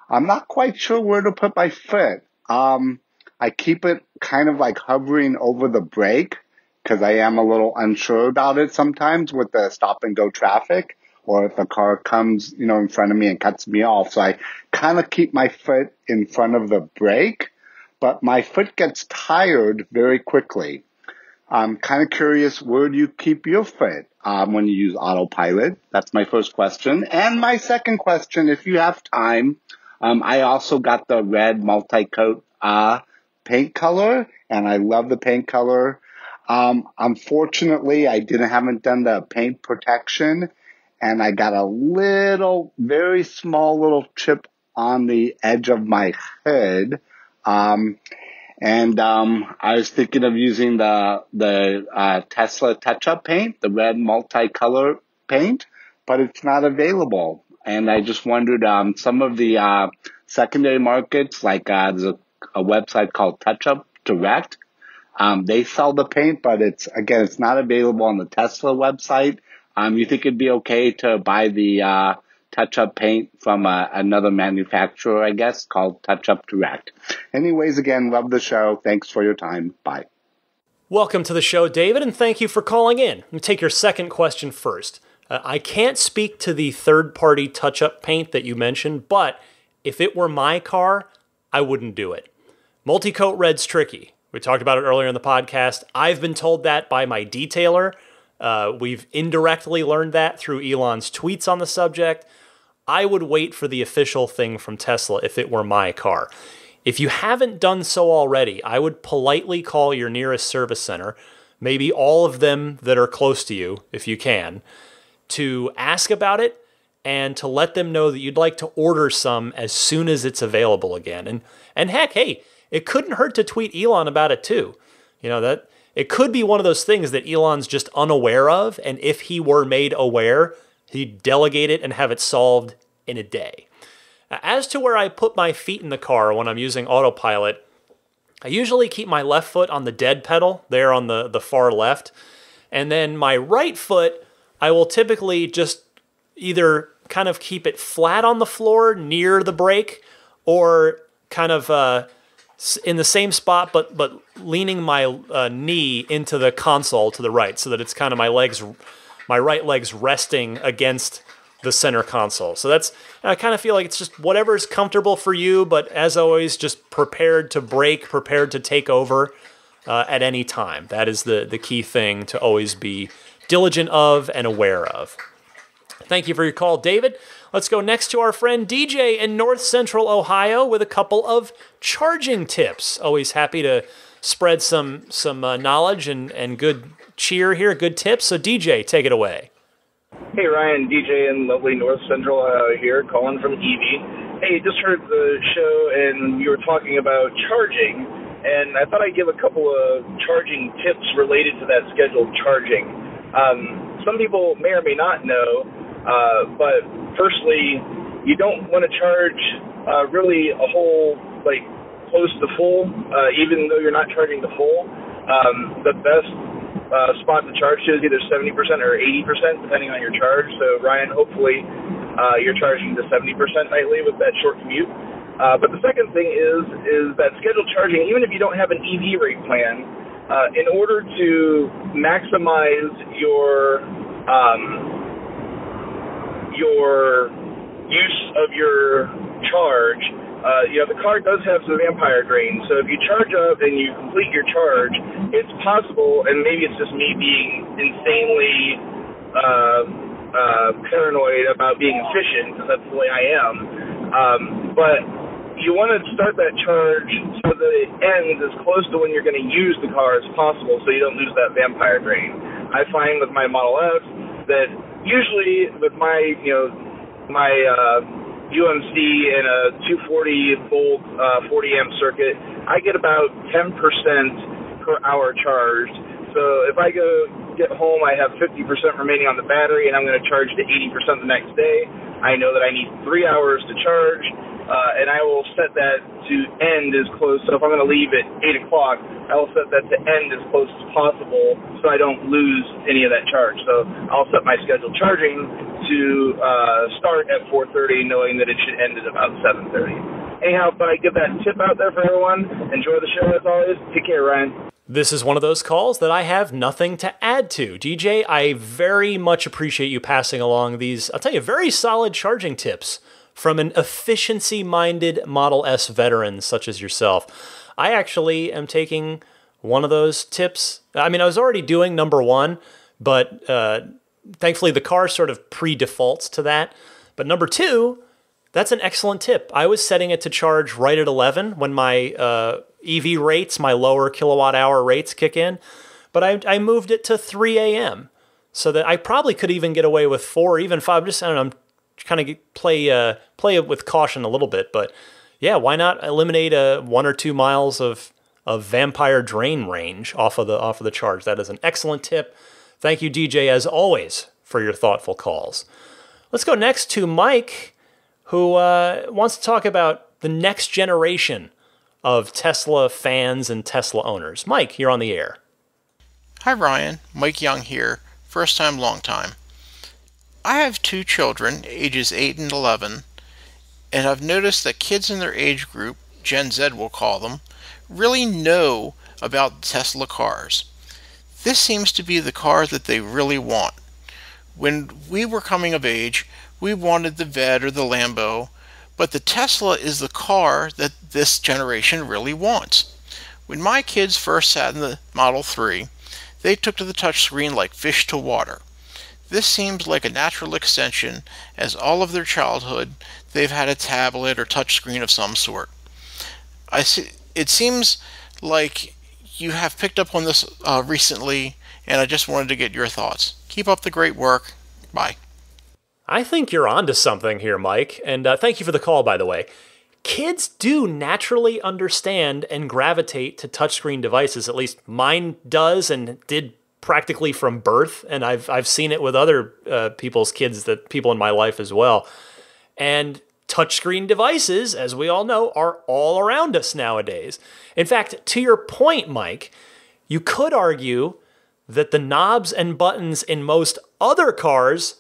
I'm not quite sure where to put my foot. I keep it kind of like hovering over the brake because I am a little unsure about it sometimes with the stop and go traffic, or if a car comes, in front of me and cuts me off. So I kind of keep my foot in front of the brake, but my foot gets tired very quickly. I'm kind of curious, where do you keep your foot when you use autopilot? That's my first question. And my second question, if you have time, I also got the red multi-coat paint color, and I love the paint color. Unfortunately, I haven't done the paint protection, and I got a very small little chip on the edge of my hood. I was thinking of using the Tesla touch-up paint, the red multicolor paint, but it's not available. And I just wondered, some of the secondary markets, like there's a website called TouchUp Direct. They sell the paint, but it's not available on the Tesla website. You think it'd be okay to buy the touch-up paint from another manufacturer, I guess, called TouchUp Direct. Anyways, again, love the show. Thanks for your time. Bye. Welcome to the show, David, and thank you for calling in. Let me take your second question first. I can't speak to the third-party touch-up paint that you mentioned, but if it were my car, I wouldn't do it. Multi-coat red's tricky. We talked about it earlier in the podcast. I've been told that by my detailer. We've indirectly learned that through Elon's tweets on the subject. I would wait for the official thing from Tesla if it were my car. If you haven't done so already, I would politely call your nearest service center, maybe all of them that are close to you, if you can, to ask about it and to let them know that you'd like to order some as soon as it's available again. And heck, hey, it couldn't hurt to tweet Elon about it too. That it could be one of those things that Elon's just unaware of, and if he were made aware, he'd delegate it and have it solved in a day. As to where I put my feet in the car when I'm using autopilot, I usually keep my left foot on the dead pedal there on the far left. And then my right foot, I will typically just either kind of keep it flat on the floor near the brake, or kind of in the same spot, but leaning my knee into the console to the right, so that it's kind of my right leg's resting against the center console. So I kind of feel like it's just whatever is comfortable for you, but as always, just prepared to brake, prepared to take over at any time. That is the key thing to always be diligent of and aware of. Thank you for your call, David. Let's go next to our friend DJ in North Central Ohio with a couple of charging tips. Always happy to spread some knowledge and good cheer here, good tips. So DJ, take it away. Hey Ryan, DJ in lovely North Central Ohio here, calling from Evie. Hey, just heard the show and you were talking about charging, and I thought I'd give a couple of charging tips related to that scheduled charging. Some people may or may not know, but firstly, you don't want to charge really a whole, close to full, even though you're not charging to full. The best spot to charge to is either 70% or 80%, depending on your charge. So, Ryan, hopefully you're charging to 70% nightly with that short commute. But the second thing is that scheduled charging, even if you don't have an EV rate plan, in order to maximize your use of your charge, the car does have some vampire drain. So if you charge up and you complete your charge, it's possible, and maybe it's just me being insanely paranoid about being efficient, because that's the way I am. But you want to start that charge so that it ends as close to when you're going to use the car as possible, so you don't lose that vampire drain. I find with my Model S that usually with my UMC and a 240 volt 40 amp circuit, I get about 10% per hour charged. So if I get home, I have 50% remaining on the battery, and I'm going to charge to 80% the next day. I know that I need 3 hours to charge, and I will set that to end as close. So if I'm going to leave at 8 o'clock, I will set that to end as close as possible so I don't lose any of that charge. So I'll set my scheduled charging to start at 4:30, knowing that it should end at about 7:30. Anyhow, but I give that tip out there for everyone. Enjoy the show as always. Take care, Ryan. This is one of those calls that I have nothing to add to. DJ, I very much appreciate you passing along these, I'll tell you, very solid charging tips from an efficiency-minded Model S veteran such as yourself. I actually am taking one of those tips. I mean, I was already doing number one, but thankfully the car sort of pre-defaults to that. But number two, that's an excellent tip. I was setting it to charge right at 11 when my EV rates, my lower kilowatt hour rates kick in, but I moved it to 3 a.m. so that I probably could even get away with 4, even 5. I don't know, I'm kind of play it with caution a little bit, but yeah, why not eliminate 1 or 2 miles of vampire drain range off of the charge? That is an excellent tip. Thank you, DJ, as always, for your thoughtful calls. Let's go next to Mike, who wants to talk about the next generation of Tesla fans and Tesla owners. Mike, you're on the air. Hi, Ryan. Mike Young here. First time, long time. I have 2 children, ages 8 and 11, and I've noticed that kids in their age group, Gen Z we'll call them, really know about Tesla cars. This seems to be the car that they really want. When we were coming of age, we wanted the Vette or the Lambo, but the Tesla is the car that this generation really wants. When my kids first sat in the Model 3, they took to the touchscreen like fish to water. This seems like a natural extension, as all of their childhood they've had a tablet or touchscreen of some sort. It seems like you have picked up on this recently, and I just wanted to get your thoughts. Keep up the great work. Bye. I think you're onto something here, Mike, and thank you for the call, by the way. Kids do naturally understand and gravitate to touchscreen devices. At least mine does and did practically from birth, and I've seen it with other people's kids, that people in my life as well. And touchscreen devices, as we all know, are all around us nowadays. In fact, to your point, Mike, you could argue that the knobs and buttons in most other cars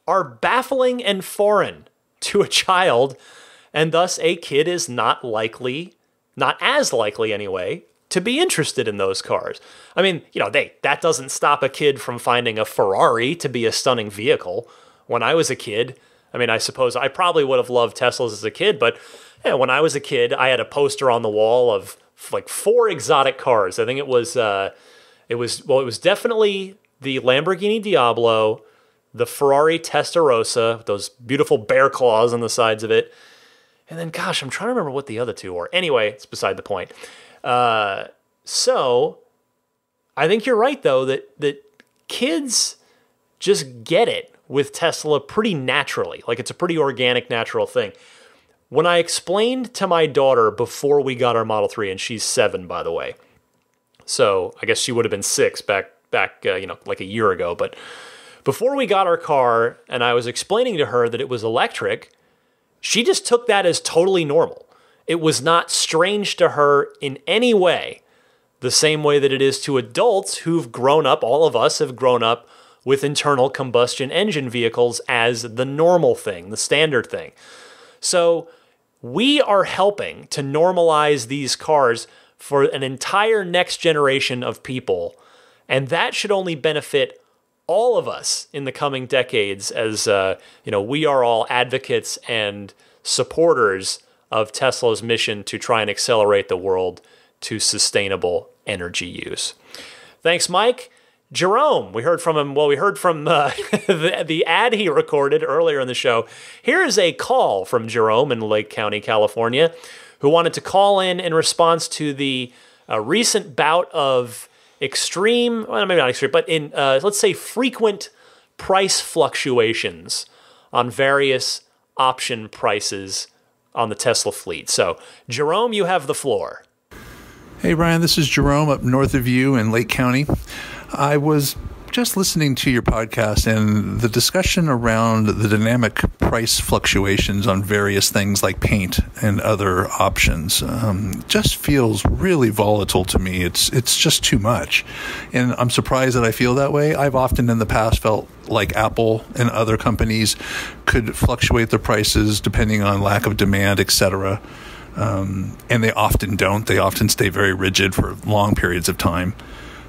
are baffling and foreign to a child, and thus a kid is not as likely anyway, to be interested in those cars. I mean, that doesn't stop a kid from finding a Ferrari to be a stunning vehicle. When I was a kid, I suppose I probably would have loved Teslas as a kid, but when I was a kid, I had a poster on the wall of like 4 exotic cars. I think it was definitely the Lamborghini Diablo, the Ferrari Testarossa, those beautiful bear claws on the sides of it, and then, gosh, I'm trying to remember what the other 2 were. Anyway, it's beside the point. So I think you're right, though, that kids just get it with Tesla pretty naturally. Like, it's a pretty organic, natural thing. When I explained to my daughter before we got our Model 3, and she's 7, by the way, so I guess she would have been 6 back like a year ago, but before we got our car and I was explaining to her that it was electric, she just took that as totally normal. It was not strange to her in any way, the same way that it is to adults who've grown up, all of us have grown up with internal combustion engine vehicles as the normal thing, the standard thing. So we are helping to normalize these cars for an entire next generation of people, and that should only benefit all of us in the coming decades as we are all advocates and supporters of Tesla's mission to try and accelerate the world to sustainable energy use. Thanks, Mike. Jerome, we heard from him. Well, we heard from the ad he recorded earlier in the show. Here is a call from Jerome in Lake County, California, who wanted to call in response to the recent bout of extreme, well, maybe not extreme, but in, let's say, frequent price fluctuations on various option prices on the Tesla fleet. So, Jerome, you have the floor. Hey, Ryan, this is Jerome up north of you in Lake County. I was just listening to your podcast and the discussion around the dynamic price fluctuations on various things like paint and other options just feels really volatile to me. It's just too much. And I'm surprised that I feel that way. I've often in the past felt like Apple and other companies could fluctuate their prices depending on lack of demand, etc. And they often don't. They often stay very rigid for long periods of time.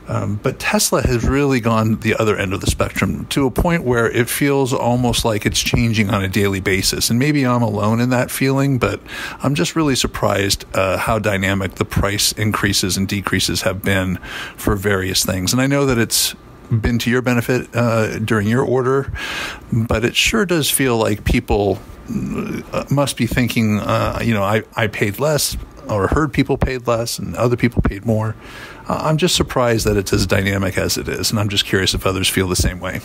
But Tesla has really gone the other end of the spectrum to a point where it feels almost like it's changing on a daily basis. And maybe I'm alone in that feeling, but I'm just really surprised how dynamic the price increases and decreases have been for various things. And I know that it's been to your benefit during your order, but it sure does feel like people must be thinking, I paid less, or heard people paid less and other people paid more. I'm just surprised that it's as dynamic as it is, and I'm just curious if others feel the same way.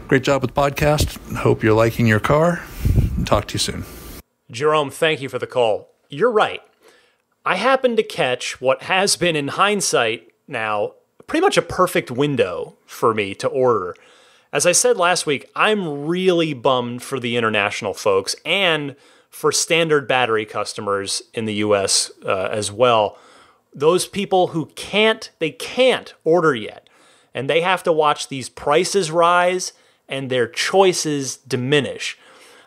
Great job with the podcast. Hope you're liking your car. Talk to you soon. Jerome, thank you for the call. You're right. I happened to catch what has been, in hindsight now, pretty much a perfect window for me to order. As I said last week, I'm really bummed for the international folks and for standard battery customers in the U.S. As well. Those people who can't order yet, and they have to watch these prices rise and their choices diminish.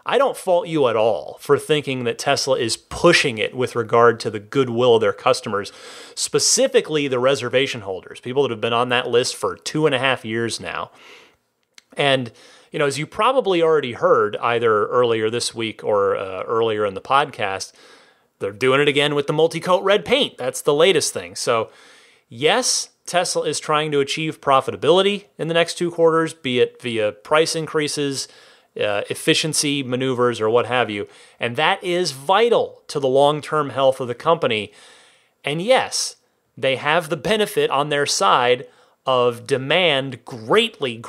I don't fault you at all for thinking that Tesla is pushing it with regard to the goodwill of their customers, specifically the reservation holders, people that have been on that list for 2.5 years now. And, as you probably already heard either earlier this week or earlier in the podcast, they're doing it again with the multi-coat red paint. That's the latest thing. So, yes, Tesla is trying to achieve profitability in the next 2 quarters, be it via price increases, efficiency maneuvers, or what have you. And that is vital to the long-term health of the company. And yes, they have the benefit on their side of demand greatly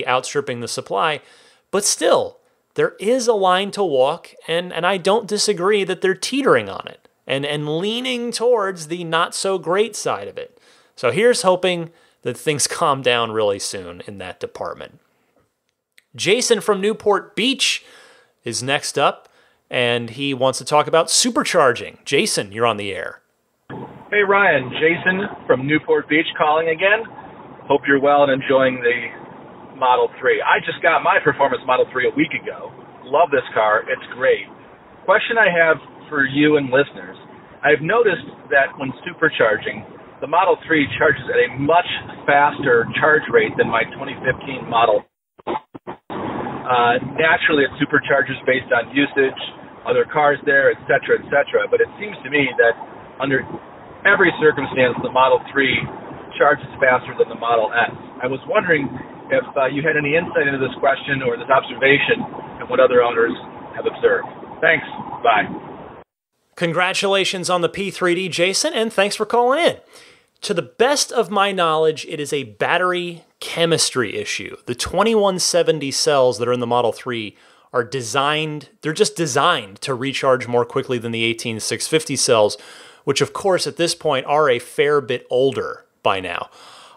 outstripping the supply. But still, there is a line to walk, and I don't disagree that they're teetering on it and leaning towards the not-so-great side of it. So here's hoping that things calm down really soon in that department. Jason from Newport Beach is next up, and he wants to talk about supercharging. Jason, you're on the air. Hey, Ryan. Jason from Newport Beach calling again. Hope you're well and enjoying the Model 3. I just got my Performance Model 3 a week ago. Love this car. It's great. Question I have for you and listeners. I've noticed that when supercharging, the Model 3 charges at a much faster charge rate than my 2015 Model. Naturally, it supercharges based on usage, other cars there, etc., etc. But it seems to me that under every circumstance, the Model 3 charges faster than the Model S. I was wondering if you had any insight into this question or this observation and what other owners have observed. Thanks. Bye. Congratulations on the P3D, Jason, and thanks for calling in. To the best of my knowledge, it is a battery chemistry issue. The 2170 cells that are in the Model 3 are designed to recharge more quickly than the 18650 cells, which of course at this point are a fair bit older by now.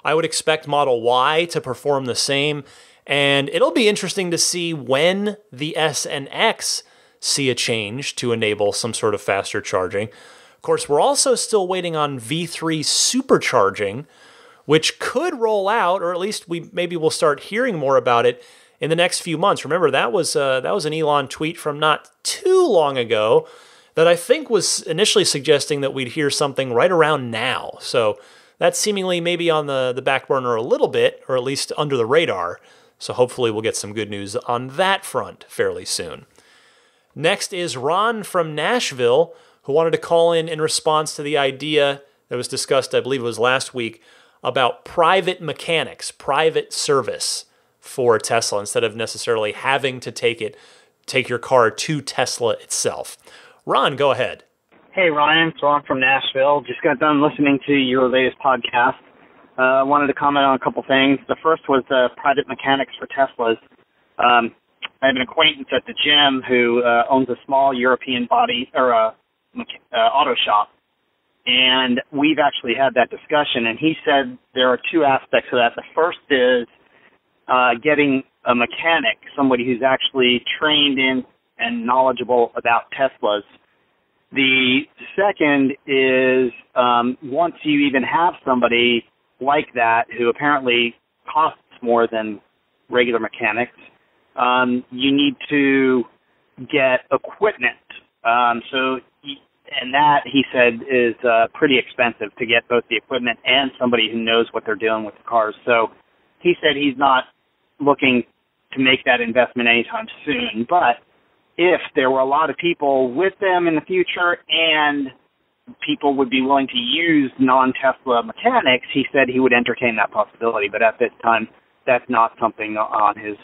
I would expect Model Y to perform the same, and it'll be interesting to see when the S and X see a change to enable some sort of faster charging. Of course, we're also still waiting on V3 supercharging, which could roll out, or at least maybe we'll start hearing more about it in the next few months. Remember, that was an Elon tweet from not too long ago that I think was initially suggesting that we'd hear something right around now. So that's seemingly maybe on the back burner a little bit, or at least under the radar. So hopefully we'll get some good news on that front fairly soon. Next is Ron from Nashville, who wanted to call in response to the idea that was discussed, I believe it was last week, about private mechanics, private service for Tesla, instead of necessarily having to take your car to Tesla itself. Ron, go ahead. Hey, Ryan. It's Ron from Nashville. Just got done listening to your latest podcast. I wanted to comment on a couple things. The first was private mechanics for Teslas. I have an acquaintance at the gym who owns a small European auto shop, and we've actually had that discussion, and he said there are two aspects of that. The first is getting a mechanic, somebody who's actually trained in and knowledgeable about Teslas. The second is once you even have somebody like that who apparently costs more than regular mechanics, you need to get equipment. And that, he said, is pretty expensive to get both the equipment and somebody who knows what they're doing with the cars. So he said he's not looking to make that investment anytime soon. But if there were a lot of people with them in the future and people would be willing to use non-Tesla mechanics, he said he would entertain that possibility. But at this time, that's not something on his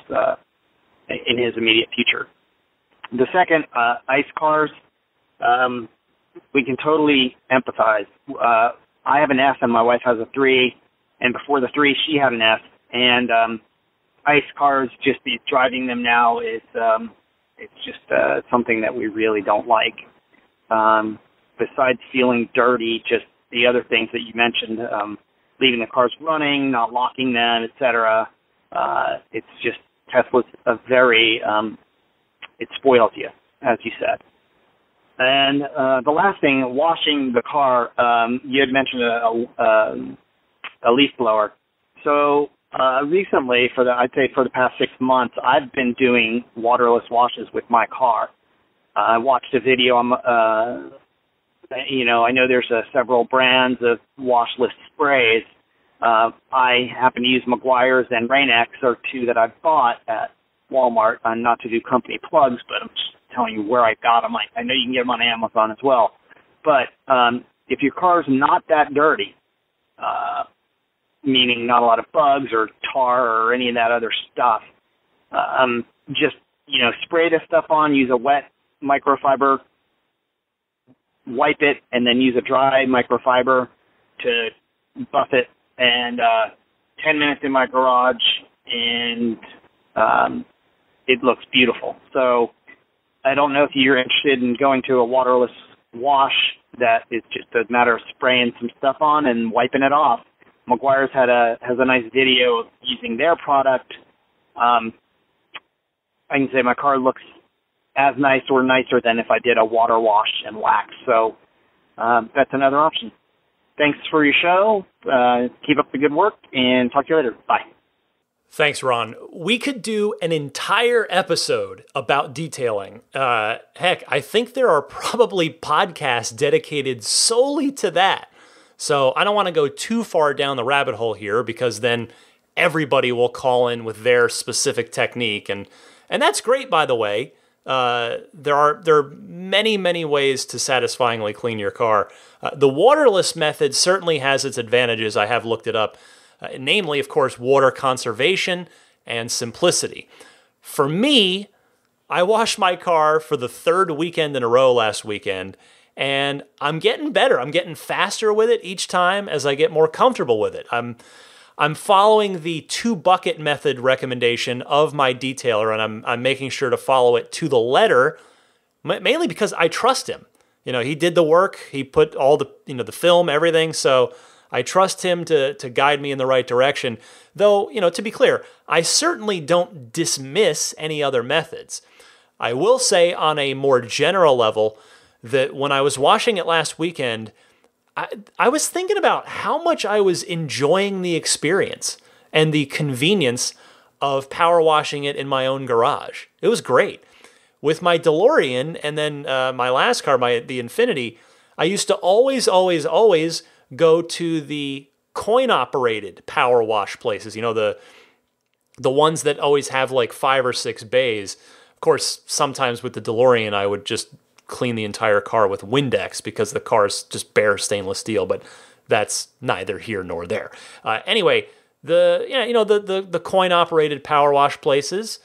in his immediate future. The second, ICE cars, we can totally empathize. I have an S and my wife has a 3, and before the 3, she had an S. And ICE cars, just driving them now is it's just something that we really don't like. Besides feeling dirty, just the other things that you mentioned, leaving the cars running, not locking them, etc. It's just Tesla's a very it spoils you, as you said. And the last thing, washing the car, you had mentioned a leaf blower. So recently, I'd say for the past 6 months, I've been doing waterless washes with my car. I watched a video on, I know there's several brands of washless sprays. I happen to use Meguiar's and Rain-X are two that I've bought at Walmart, not to do company plugs, but I'm just telling you where I got them. I know you can get them on Amazon as well. But if your car's not that dirty, meaning not a lot of bugs or tar or any of that other stuff, just, spray this stuff on, use a wet microfiber, wipe it, and then use a dry microfiber to buff it. And 10 minutes in my garage, and it looks beautiful. So I don't know if you're interested in going to a waterless wash that is just a matter of spraying some stuff on and wiping it off. Meguiar's has a nice video of using their product. I can say my car looks as nice or nicer than if I did a water wash and wax. So that's another option. Thanks for your show. Keep up the good work, and talk to you later. Bye. Thanks, Ron. We could do an entire episode about detailing. Heck, I think there are probably podcasts dedicated solely to that. So I don't want to go too far down the rabbit hole here, because then everybody will call in with their specific technique. And that's great, by the way. There are many, many ways to satisfyingly clean your car. The waterless method certainly has its advantages. I have looked it up. Namely, of course, water conservation and simplicity. For me, I washed my car for the third weekend in a row last weekend, and I'm getting better. I'm getting faster with it each time as I get more comfortable with it. I'm following the 2-bucket method recommendation of my detailer, and I'm making sure to follow it to the letter, mainly because I trust him. You know, he did the work. He put all the, the film, everything. So I trust him to guide me in the right direction. Though, to be clear, I certainly don't dismiss any other methods. I will say on a more general level that when I was washing it last weekend, I was thinking about how much I was enjoying the experience and the convenience of power washing it in my own garage. It was great. With my DeLorean and then my last car, the Infiniti, I used to always go to the coin-operated power wash places, the ones that always have like 5 or 6 bays. Of course, sometimes with the DeLorean, I would just clean the entire car with Windex because the car is just bare stainless steel, but that's neither here nor there. Anyway, the coin-operated power wash places,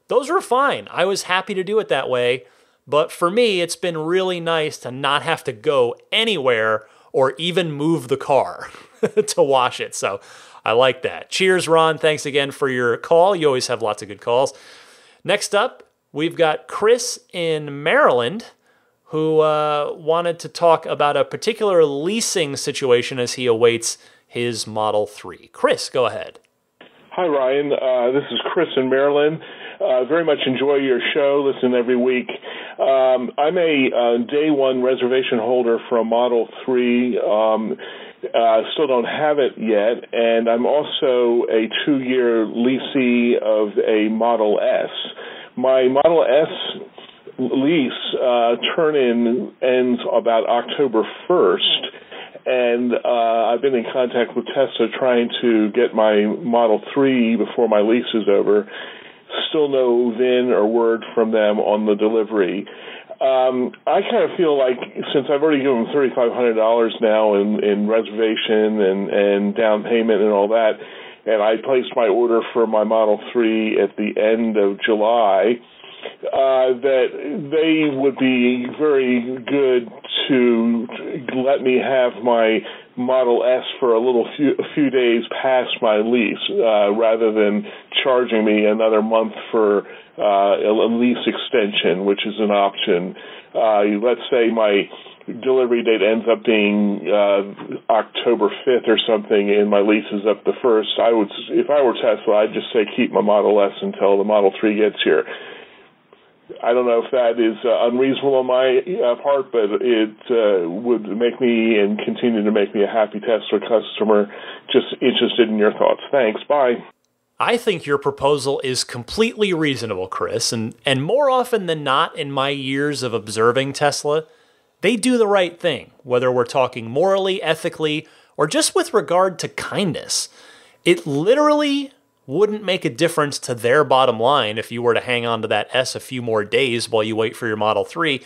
those were fine. I was happy to do it that way, but for me, it's been really nice to not have to go anywhere or even move the car to wash it. So I like that. Cheers, Ron. Thanks again for your call. You always have lots of good calls. Next up, we've got Chris in Maryland, who wanted to talk about a particular leasing situation as he awaits his Model 3. Chris, go ahead. Hi, Ryan. This is Chris in Maryland. Very much enjoy your show. Listen every week. I'm a day one reservation holder for a Model 3. Still don't have it yet. And I'm also a 2-year leasee of a Model S. My Model S lease turn-in ends about October 1st. And I've been in contact with Tesla trying to get my Model 3 before my lease is over. Still no VIN or word from them on the delivery. I kind of feel like since I've already given them $3,500 now in reservation and down payment and all that, and I placed my order for my Model 3 at the end of July, that they would be very good to let me have my Model S for a few days past my lease, rather than charging me another month for a lease extension, which is an option. Let's say my delivery date ends up being October 5th or something, and my lease is up the 1st. If I were Tesla, I'd just say keep my Model S until the Model 3 gets here. I don't know if that is unreasonable on my part, but it would make me and continue to make me a happy Tesla customer. Just interested in your thoughts. Thanks. Bye. I think your proposal is completely reasonable, Chris, and more often than not in my years of observing Tesla, they do the right thing, whether we're talking morally, ethically, or just with regard to kindness. It literally wouldn't make a difference to their bottom line if you were to hang on to that S a few more days while you wait for your Model 3.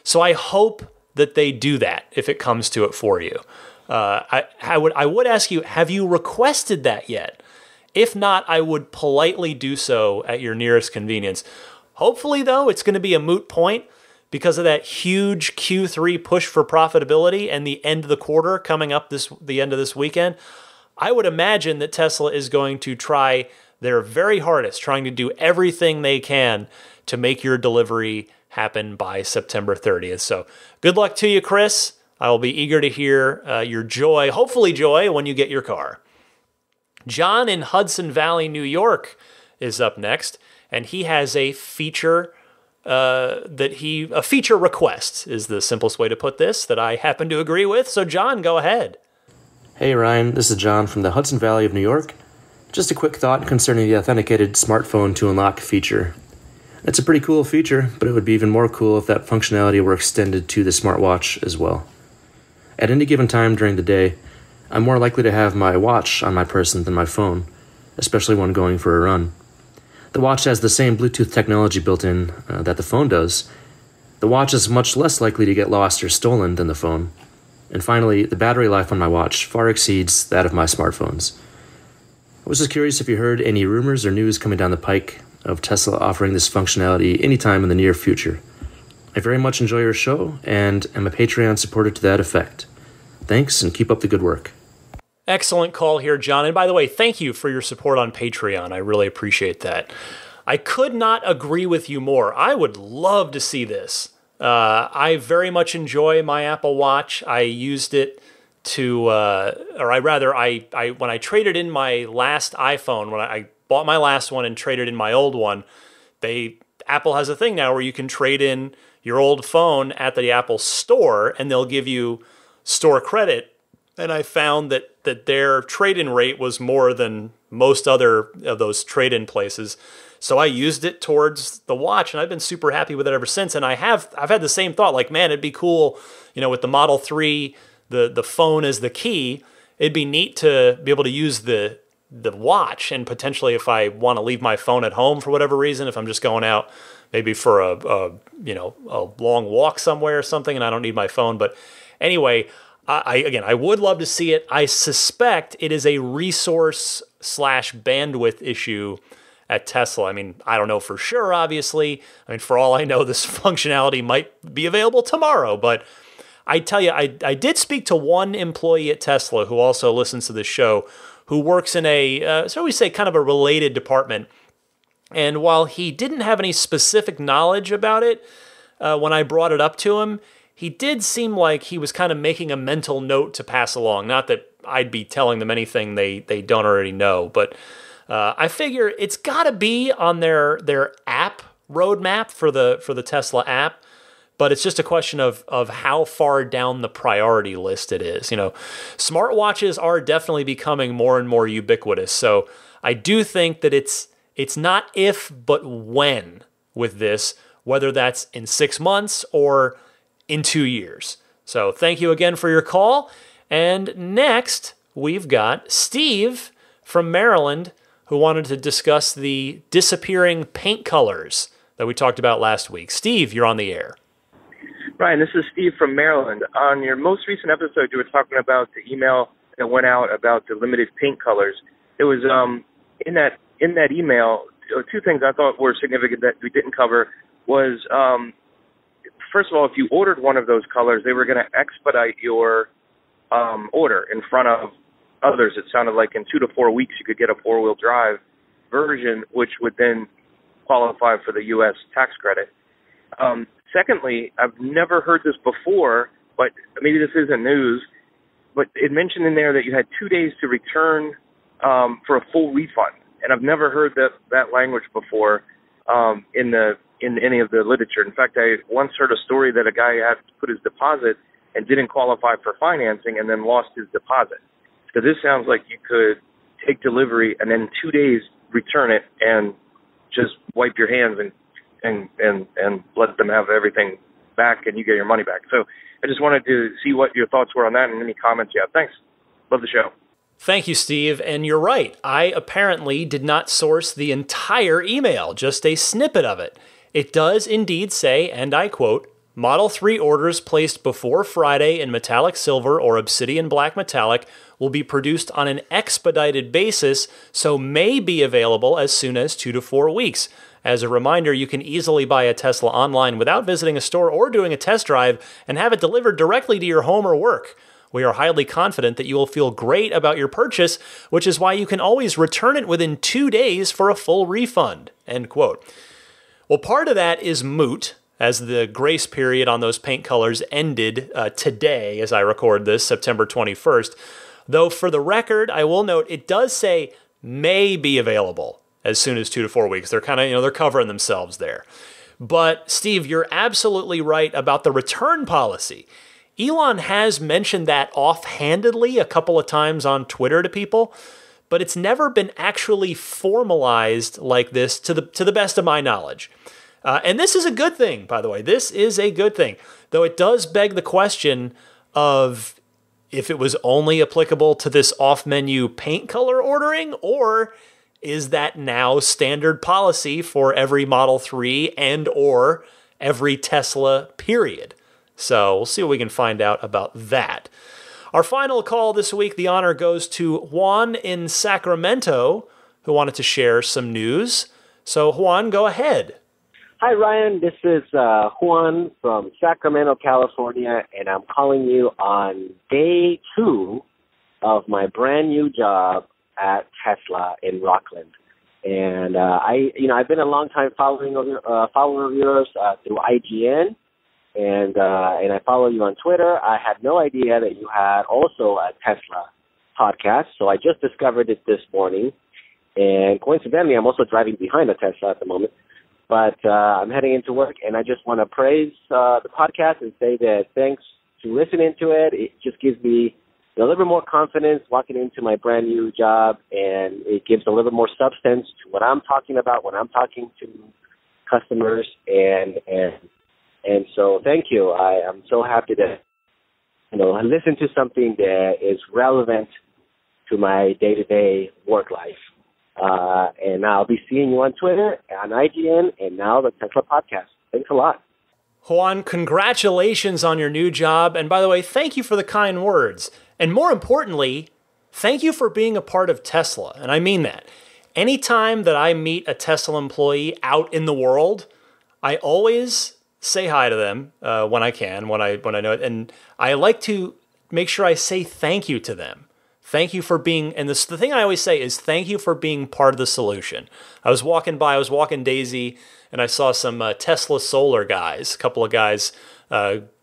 So I hope that they do that if it comes to it for you. I would ask you, have you requested that yet? If not, I would politely do so at your nearest convenience. Hopefully, though, it's going to be a moot point because of that huge Q3 push for profitability and the end of the quarter coming up the end of this weekend. I would imagine that Tesla is going to try their very hardest, trying to do everything they can to make your delivery happen by September 30th. So good luck to you, Chris. I will be eager to hear your joy, hopefully joy, when you get your car. John in Hudson Valley, New York is up next, and he has a feature a feature request is the simplest way to put this, that I happen to agree with. So John, go ahead. Hey Ryan, this is John from the Hudson Valley of New York. Just a quick thought concerning the authenticated smartphone to unlock feature. It's a pretty cool feature, but it would be even more cool if that functionality were extended to the smartwatch as well. At any given time during the day, I'm more likely to have my watch on my person than my phone, especially when going for a run. The watch has the same Bluetooth technology built in that the phone does. The watch is much less likely to get lost or stolen than the phone. And finally, the battery life on my watch far exceeds that of my smartphones. I was just curious if you heard any rumors or news coming down the pike of Tesla offering this functionality anytime in the near future. I very much enjoy your show and am a Patreon supporter to that effect. Thanks, and keep up the good work. Excellent call here, John. And by the way, thank you for your support on Patreon. I really appreciate that. I could not agree with you more. I would love to see this. I very much enjoy my Apple Watch. I used it to, when I traded in my last iPhone, when I bought my last one and traded in my old one, Apple has a thing now where you can trade in your old phone at the Apple store and they'll give you store credit. And I found that their trade-in rate was more than most other of those trade-in places. So I used it towards the watch, and I've been super happy with it ever since. And I've had the same thought, like, man, it'd be cool, with the Model 3, the phone as the key. It'd be neat to be able to use the watch, and potentially if I want to leave my phone at home for whatever reason, if I'm just going out maybe for a long walk somewhere or something, and I don't need my phone. But anyway, I would love to see it. I suspect it is a resource/bandwidth issue at Tesla. I mean, I don't know for sure, obviously. I mean, for all I know, this functionality might be available tomorrow. But I tell you, I did speak to one employee at Tesla who also listens to this show, who works in so we say kind of a related department. And while he didn't have any specific knowledge about it, when I brought it up to him, he did seem like he was kind of making a mental note to pass along. Not that I'd be telling them anything they don't already know, but I figure it's got to be on their app roadmap for the Tesla app. But it's just a question of how far down the priority list it is. Smartwatches are definitely becoming more and more ubiquitous. So I do think that it's not if, but when with this, whether that's in 6 months or in 2 years. So thank you again for your call. And next, we've got Steve from Maryland, who wanted to discuss the disappearing paint colors that we talked about last week. Steve, you're on the air. Ryan, this is Steve from Maryland. On your most recent episode, you were talking about the email that went out about the limited paint colors. It was in that email, two things I thought were significant that we didn't cover was, first of all, if you ordered one of those colors, they were going to expedite your order in front of others. It sounded like in 2 to 4 weeks you could get a 4-wheel drive version, which would then qualify for the U.S. tax credit. Secondly, I've never heard this before, but maybe this isn't news, but it mentioned in there that you had 2 days to return for a full refund. And I've never heard that language before in any of the literature. In fact, I once heard a story that a guy had to put his deposit and didn't qualify for financing and then lost his deposit. So this sounds like you could take delivery and then 2 days return it and just wipe your hands and let them have everything back and you get your money back. So I just wanted to see what your thoughts were on that and any comments you have. Thanks. Love the show. Thank you, Steve. And you're right. I apparently did not source the entire email, just a snippet of it. It does indeed say, and I quote, Model 3 orders placed before Friday in metallic silver or obsidian black metallic will be produced on an expedited basis, so may be available as soon as 2 to 4 weeks. As a reminder, you can easily buy a Tesla online without visiting a store or doing a test drive and have it delivered directly to your home or work. We are highly confident that you will feel great about your purchase, which is why you can always return it within 2 days for a full refund. End quote. Well, part of that is moot, as the grace period on those paint colors ended today, as I record this, September 21st. Though for the record, I will note, it does say may be available as soon as 2 to 4 weeks. They're kind of, they're covering themselves there. But Steve, you're absolutely right about the return policy. Elon has mentioned that offhandedly a couple of times on Twitter to people, but it's never been actually formalized like this to the best of my knowledge. And this is a good thing, by the way. This is a good thing, though it does beg the question of if it was only applicable to this off-menu paint color ordering, or is that now standard policy for every Model 3 and or every Tesla, period? So we'll see what we can find out about that. Our final call this week, the honor goes to Juan in Sacramento, who wanted to share some news. So Juan, go ahead. Hi, Ryan. This is Juan from Sacramento, California, and I'm calling you on day 2 of my brand new job at Tesla in Rockland. And I've been a long time follower of yours through IGN, and I follow you on Twitter. I had no idea that you had also a Tesla podcast, so I just discovered it this morning. And coincidentally, I'm also driving behind a Tesla at the moment. But I'm heading into work, and I just want to praise the podcast and say that thanks to listening to it. It just gives me a little bit more confidence walking into my brand new job, and it gives a little bit more substance to what I'm talking about when I'm talking to customers. And so thank you. I'm so happy to listen to something that is relevant to my day-to-day work life. And I'll be seeing you on Twitter, on IGN, and now the Tesla podcast. Thanks a lot. Juan, congratulations on your new job. And by the way, thank you for the kind words. And more importantly, thank you for being a part of Tesla. And I mean that. Anytime that I meet a Tesla employee out in the world, I always say hi to them when I can, when I know it. And I like to make sure I say thank you to them. Thank you for being, and the thing I always say is thank you for being part of the solution. I was walking Daisy, and I saw some Tesla solar guys, a couple of guys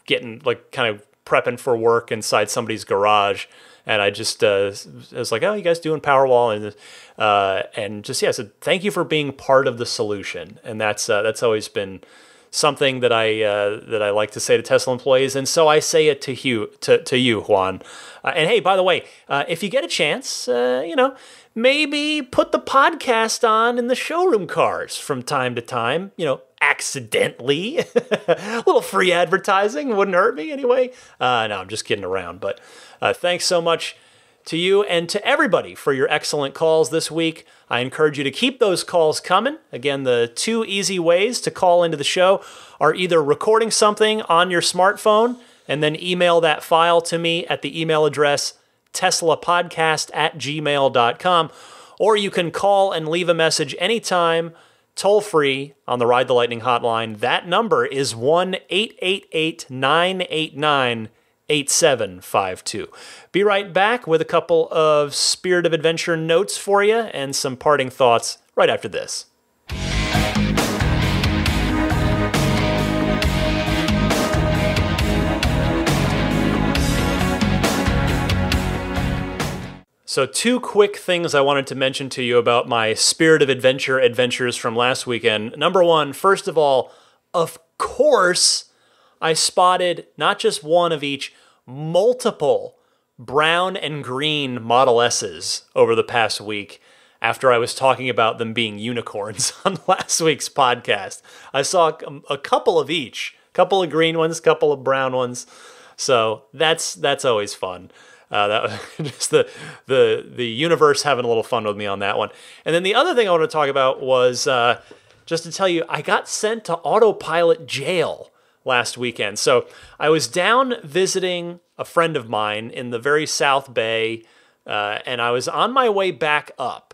getting, kind of prepping for work inside somebody's garage. And I just was like, oh, you guys doing Powerwall? And just, I said, thank you for being part of the solution. And that's always been something that I like to say to Tesla employees, and so I say it to you, Juan. And hey, by the way, if you get a chance, maybe put the podcast on in the showroom cars from time to time. Accidentally, a little free advertising wouldn't hurt me anyway. No, I'm just kidding around. But thanks so much to you and to everybody for your excellent calls this week. I encourage you to keep those calls coming. Again, the 2 easy ways to call into the show are either recording something on your smartphone and then email that file to me at the email address teslapodcast@gmail.com, or you can call and leave a message anytime, toll-free on the Ride the Lightning hotline. That number is 1-888-989-8752. Be right back with a couple of Spirit of Adventure notes for you and some parting thoughts right after this. So 2 quick things I wanted to mention to you about my Spirit of Adventure adventures from last weekend. Number 1, first of all, of course, I spotted not just one of each, multiple brown and green Model S's over the past week after I was talking about them being unicorns on last week's podcast. I saw a couple of each, a couple of green ones, a couple of brown ones. So that's always fun. That was just the universe having a little fun with me on that one. And then the other thing I want to talk about was just to tell you, I got sent to autopilot jail last weekend. So I was down visiting a friend of mine in the very South Bay, and I was on my way back up.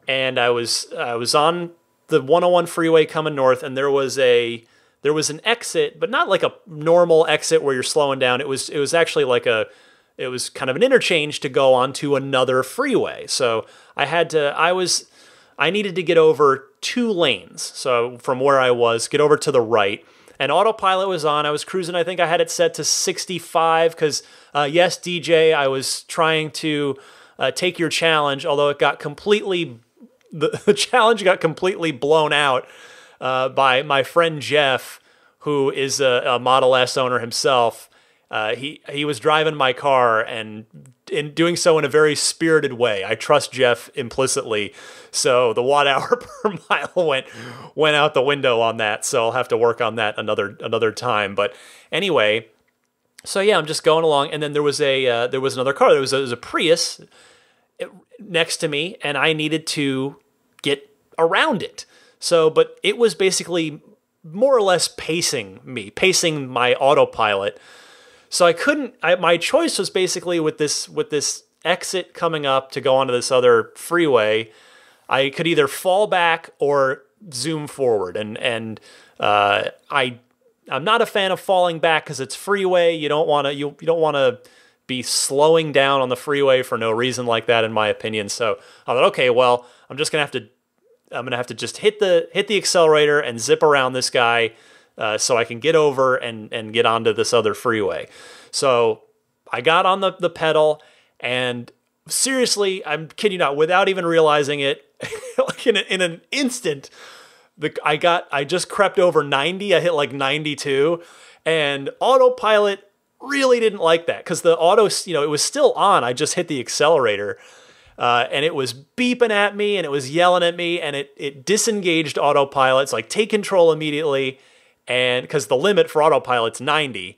And I was on the 101 freeway coming north, and there was an exit, but not like a normal exit where you're slowing down. It was actually it was kind of an interchange to go onto another freeway. So I needed to get over 2 lanes. So from where I was, get over to the right. And autopilot was on. I was cruising. I think I had it set to 65 because, yes, DJ, I was trying to take your challenge, although it got the challenge got completely blown out by my friend Jeff, who is a Model S owner himself. He was driving my car and in doing so in a very spirited way. I trust Jeff implicitly, so the watt hour per mile went out the window on that. So I'll have to work on that another time. But anyway, so yeah, I'm just going along, and then there was another car. There was a Prius next to me, and I needed to get around it. So, but it was basically more or less pacing my autopilot. So I couldn't. My choice was basically with this exit coming up to go onto this other freeway. I could either fall back or zoom forward, and I'm not a fan of falling back because it's freeway. You don't want to be slowing down on the freeway for no reason like that, in my opinion. So I thought, okay, well, I'm gonna have to just hit the accelerator and zip around this guy. So I can get over and get onto this other freeway. So I got on the pedal, and seriously, I'm kidding you not, without even realizing it, like in an instant, I just crept over 90. I hit like 92, and autopilot really didn't like that because the auto, it was still on. I just hit the accelerator, and it was beeping at me and it was yelling at me, and it disengaged autopilot. It's like, take control immediately. And because the limit for autopilot's 90,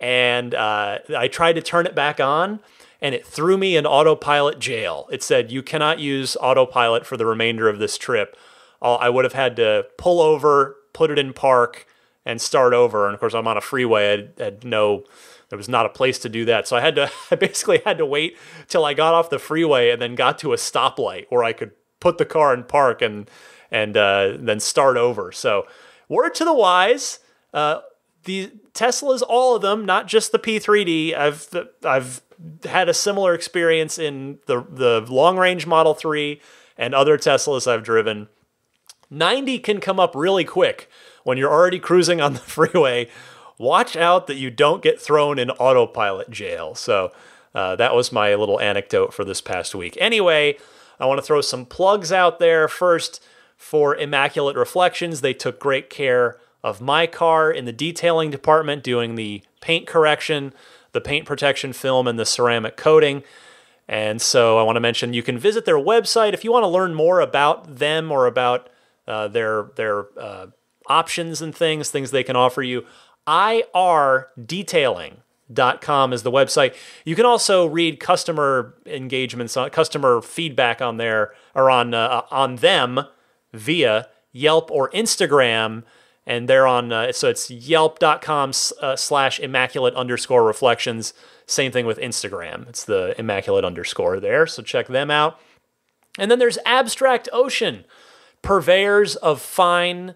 and I tried to turn it back on, and it threw me in autopilot jail. It said, you cannot use autopilot for the remainder of this trip. I would have had to pull over, put it in park, and start over. And of course, I'm on a freeway. There was not a place to do that. So I basically had to wait till I got off the freeway and then got to a stoplight where I could put the car in park and then start over. So, word to the wise, the Teslas, all of them, not just the P3D. I've had a similar experience in the long-range Model 3 and other Teslas I've driven. 90 can come up really quick when you're already cruising on the freeway. Watch out that you don't get thrown in autopilot jail. So that was my little anecdote for this past week. Anyway, I want to throw some plugs out there. First, for Immaculate Reflections, they took great care of my car in the detailing department, doing the paint correction, the paint protection film, and the ceramic coating. And so I want to mention you can visit their website if you want to learn more about them or about their options and things they can offer you. irdetailing.com is the website. You can also read customer engagements, customer feedback on there or on them via Yelp or Instagram, and they're on, so it's yelp.com/immaculate_reflections. Same thing with Instagram. It's the immaculate underscore there, so check them out. And then there's Abstract Ocean, purveyors of fine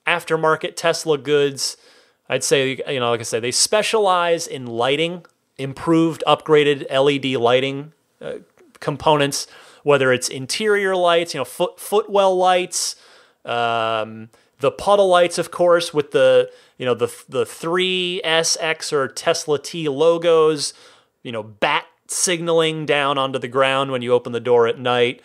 aftermarket Tesla goods. I'd say, like I say, they specialize in lighting, improved, upgraded LED lighting components, whether it's interior lights, footwell lights, the puddle lights, of course, with the 3SX or Tesla T logos, bat signaling down onto the ground when you open the door at night.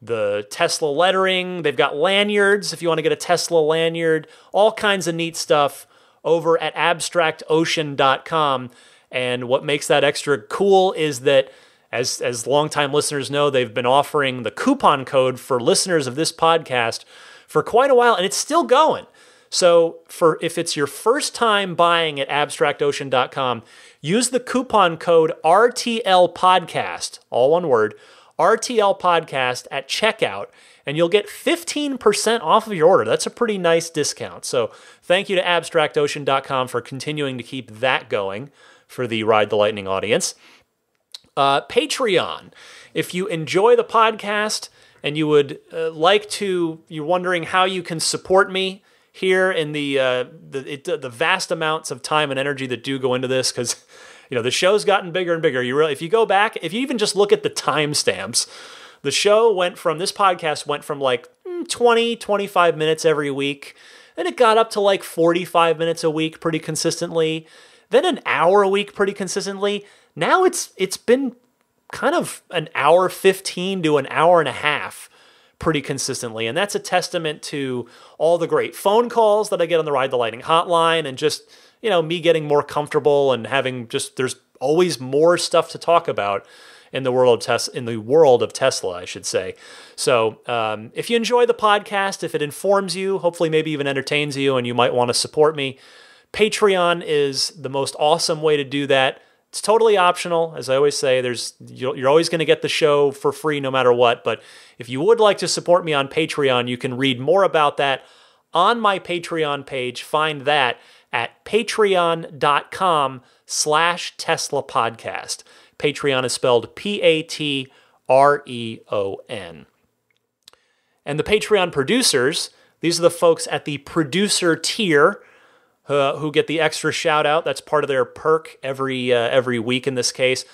The Tesla lettering, they've got lanyards if you want to get a Tesla lanyard, all kinds of neat stuff over at abstractocean.com. And what makes that extra cool is that, as longtime listeners know, they've been offering the coupon code for listeners of this podcast for quite a while, and it's still going. So if it's your first time buying at abstractocean.com, use the coupon code RTLPodcast, all one word, RTLPodcast at checkout, and you'll get 15% off of your order. That's a pretty nice discount. So thank you to abstractocean.com for continuing to keep that going for the Ride the Lightning audience. Patreon. If you enjoy the podcast and you would you're wondering how you can support me here in the vast amounts of time and energy that do go into this, because the show's gotten bigger and bigger. If you go back, if you even just look at the timestamps, this podcast went from like 20, 25 minutes every week. Then it got up to like 45 minutes a week pretty consistently. Then an hour a week pretty consistently. Now it's been kind of an hour 15 to an hour and a half pretty consistently. And that's a testament to all the great phone calls that I get on the Ride the Lightning hotline, and just, me getting more comfortable and having there's always more stuff to talk about in the world of Tesla, I should say. So if you enjoy the podcast, if it informs you, hopefully maybe even entertains you, and you might want to support me, Patreon is the most awesome way to do that. It's totally optional. As I always say, you're always going to get the show for free no matter what. But if you would like to support me on Patreon, you can read more about that on my Patreon page. Find that at patreon.com/Tesla podcast. Patreon is spelled Patreon. And the Patreon producers, these are the folks at the producer tier who get the extra shout out. That's part of their perk every week in this case.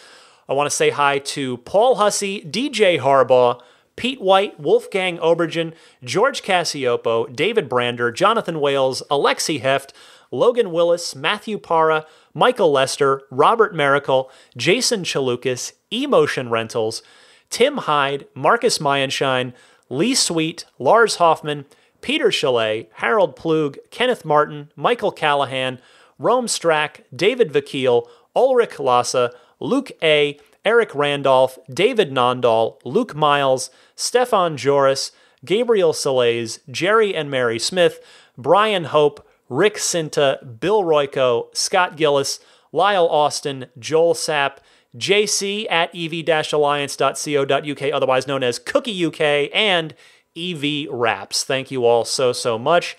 I want to say hi to Paul Hussey, DJ Harbaugh, Pete White, Wolfgang Obergen, George Cassiopo, David Brander, Jonathan Wales, Alexi Heft, Logan Willis, Matthew Para, Michael Lester, Robert Miracle, Jason Chalukas, Emotion Rentals, Tim Hyde, Marcus Mayenschein, Lee Sweet, Lars Hoffman, Peter Chalet, Harold Plug, Kenneth Martin, Michael Callahan, Rome Strack, David Vakil, Ulrich Lassa, Luke A., Eric Randolph, David Nondahl, Luke Miles, Stefan Joris, Gabriel Salays, Jerry and Mary Smith, Brian Hope, Rick Cinta, Bill Royko, Scott Gillis, Lyle Austin, Joel Sapp, JC at ev-alliance.co.uk, otherwise known as Cookie UK, and EV Wraps. Thank you all so much.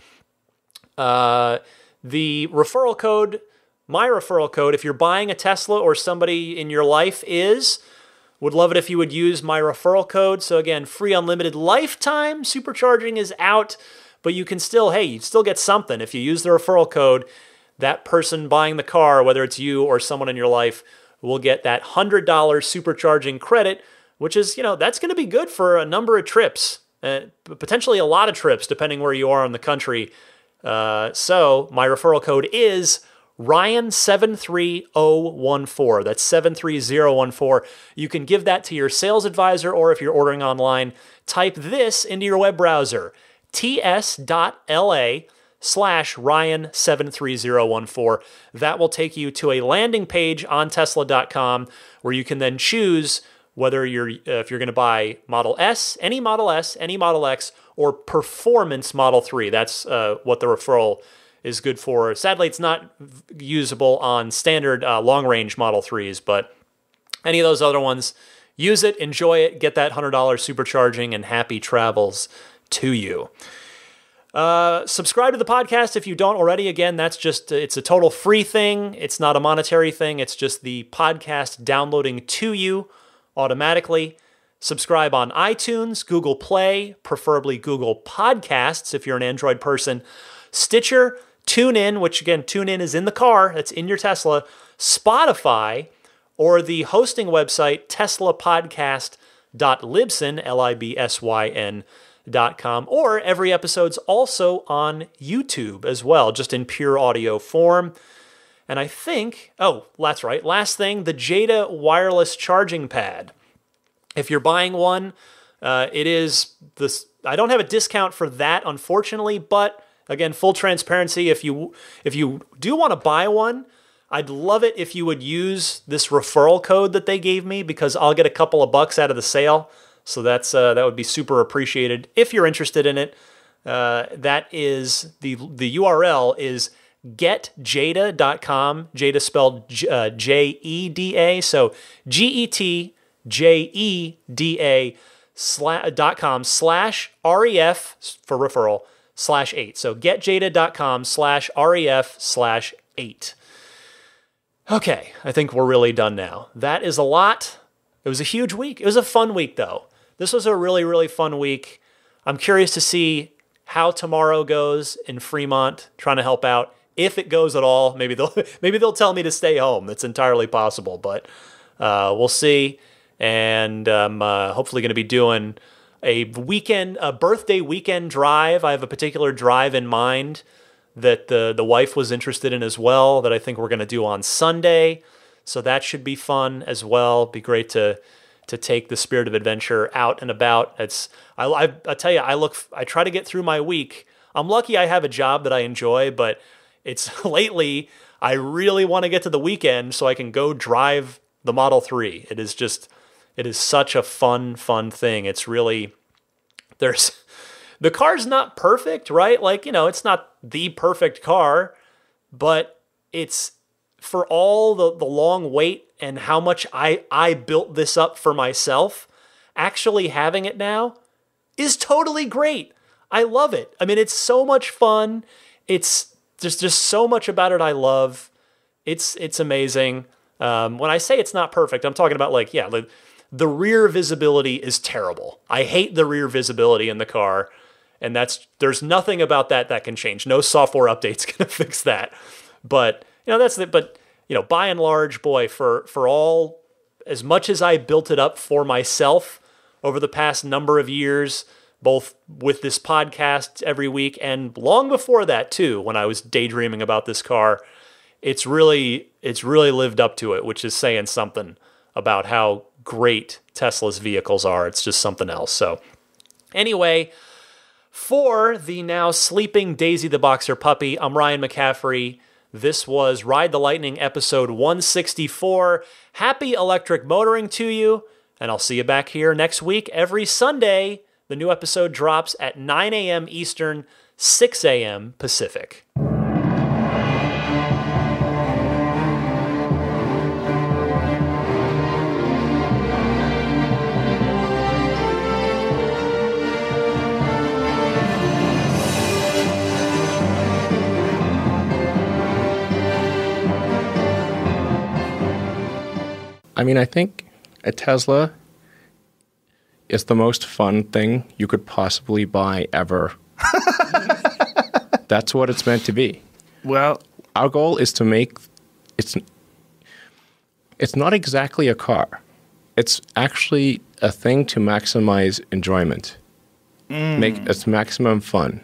The referral code, my referral code, if you're buying a Tesla or somebody in your life would love it if you would use my referral code. So again, free unlimited lifetime supercharging is out, but you can still, you still get something. If you use the referral code, that person buying the car, whether it's you or someone in your life, will get that $100 supercharging credit, which is, that's going to be good for a number of trips. Potentially a lot of trips, depending where you are in the country. So my referral code is Ryan73014. That's 73014. You can give that to your sales advisor, or if you're ordering online, type this into your web browser, ts.la/Ryan73014. That will take you to a landing page on Tesla.com where you can then choose whether if you're going to buy Model S, any Model X, or Performance Model 3. That's what the referral is good for. Sadly, it's not usable on standard long-range Model 3s, but any of those other ones, use it, enjoy it, get that $100 supercharging, and happy travels to you. Subscribe to the podcast if you don't already. Again, that's just, it's a total free thing. It's not a monetary thing. It's just the podcast downloading to you automatically. Subscribe on iTunes, Google Play, preferably Google Podcasts if you're an Android person, Stitcher, TuneIn, which again, TuneIn is in the car, that's in your Tesla, Spotify, or the hosting website, teslapodcast.libsyn, LIBSYN.com, or every episode's also on YouTube as well, just in pure audio form. And I think, that's right, last thing, the Jada wireless charging pad. If you're buying one, it is this. I don't have a discount for that, unfortunately, but again, full transparency, if you do want to buy one, I'd love it if you would use this referral code that they gave me, because I'll get a couple of bucks out of the sale. So that would be super appreciated if you're interested in it. That is the URL is getjeda.com. Jeda spelled Jeda, so getjeda.com/REF for referral /8. So getjada.com/REF/8. Okay, I think we're really done now. That is a lot. It was a huge week. It was a fun week, though. This was a really, really fun week. I'm curious to see how tomorrow goes in Fremont, trying to help out. If it goes at all, maybe they'll tell me to stay home. That's entirely possible, but we'll see. And I'm hopefully going to be doing a birthday weekend drive. I have a particular drive in mind that the wife was interested in as well, that I think we're going to do on Sunday. So that should be fun as well. Be great to to take the spirit of adventure out and about. I tell you, I try to get through my week. I'm lucky I have a job that I enjoy, but it's lately I really want to get to the weekend so I can go drive the Model 3. It is such a fun thing. It's really, the car's not perfect, right? Like, it's not the perfect car, but it's, for all the long wait and how much I built this up for myself, actually having it now is totally great. I love it. I mean, it's so much fun. There's just so much about it I love. It's amazing. When I say it's not perfect, I'm talking about the rear visibility is terrible. I hate the rear visibility in the car, and there's nothing about that can change. No software update's gonna fix that. But by and large, boy, for all, as much as I built it up for myself over the past number of years, both with this podcast every week and long before that too, when I was daydreaming about this car, it's really lived up to it, which is saying something about how great Tesla's vehicles are. It's just something else. So anyway, for the now sleeping Daisy the Boxer puppy, I'm Ryan McCaffrey. This was Ride the Lightning episode 164. Happy electric motoring to you, and I'll see you back here next week every Sunday. The new episode drops at 9 a.m. Eastern, 6 a.m. Pacific. I mean, I think a Tesla is the most fun thing you could possibly buy ever. That's what it's meant to be. Well, our goal is to make it's not exactly a car. It's actually a thing to maximize enjoyment. Make it maximum fun.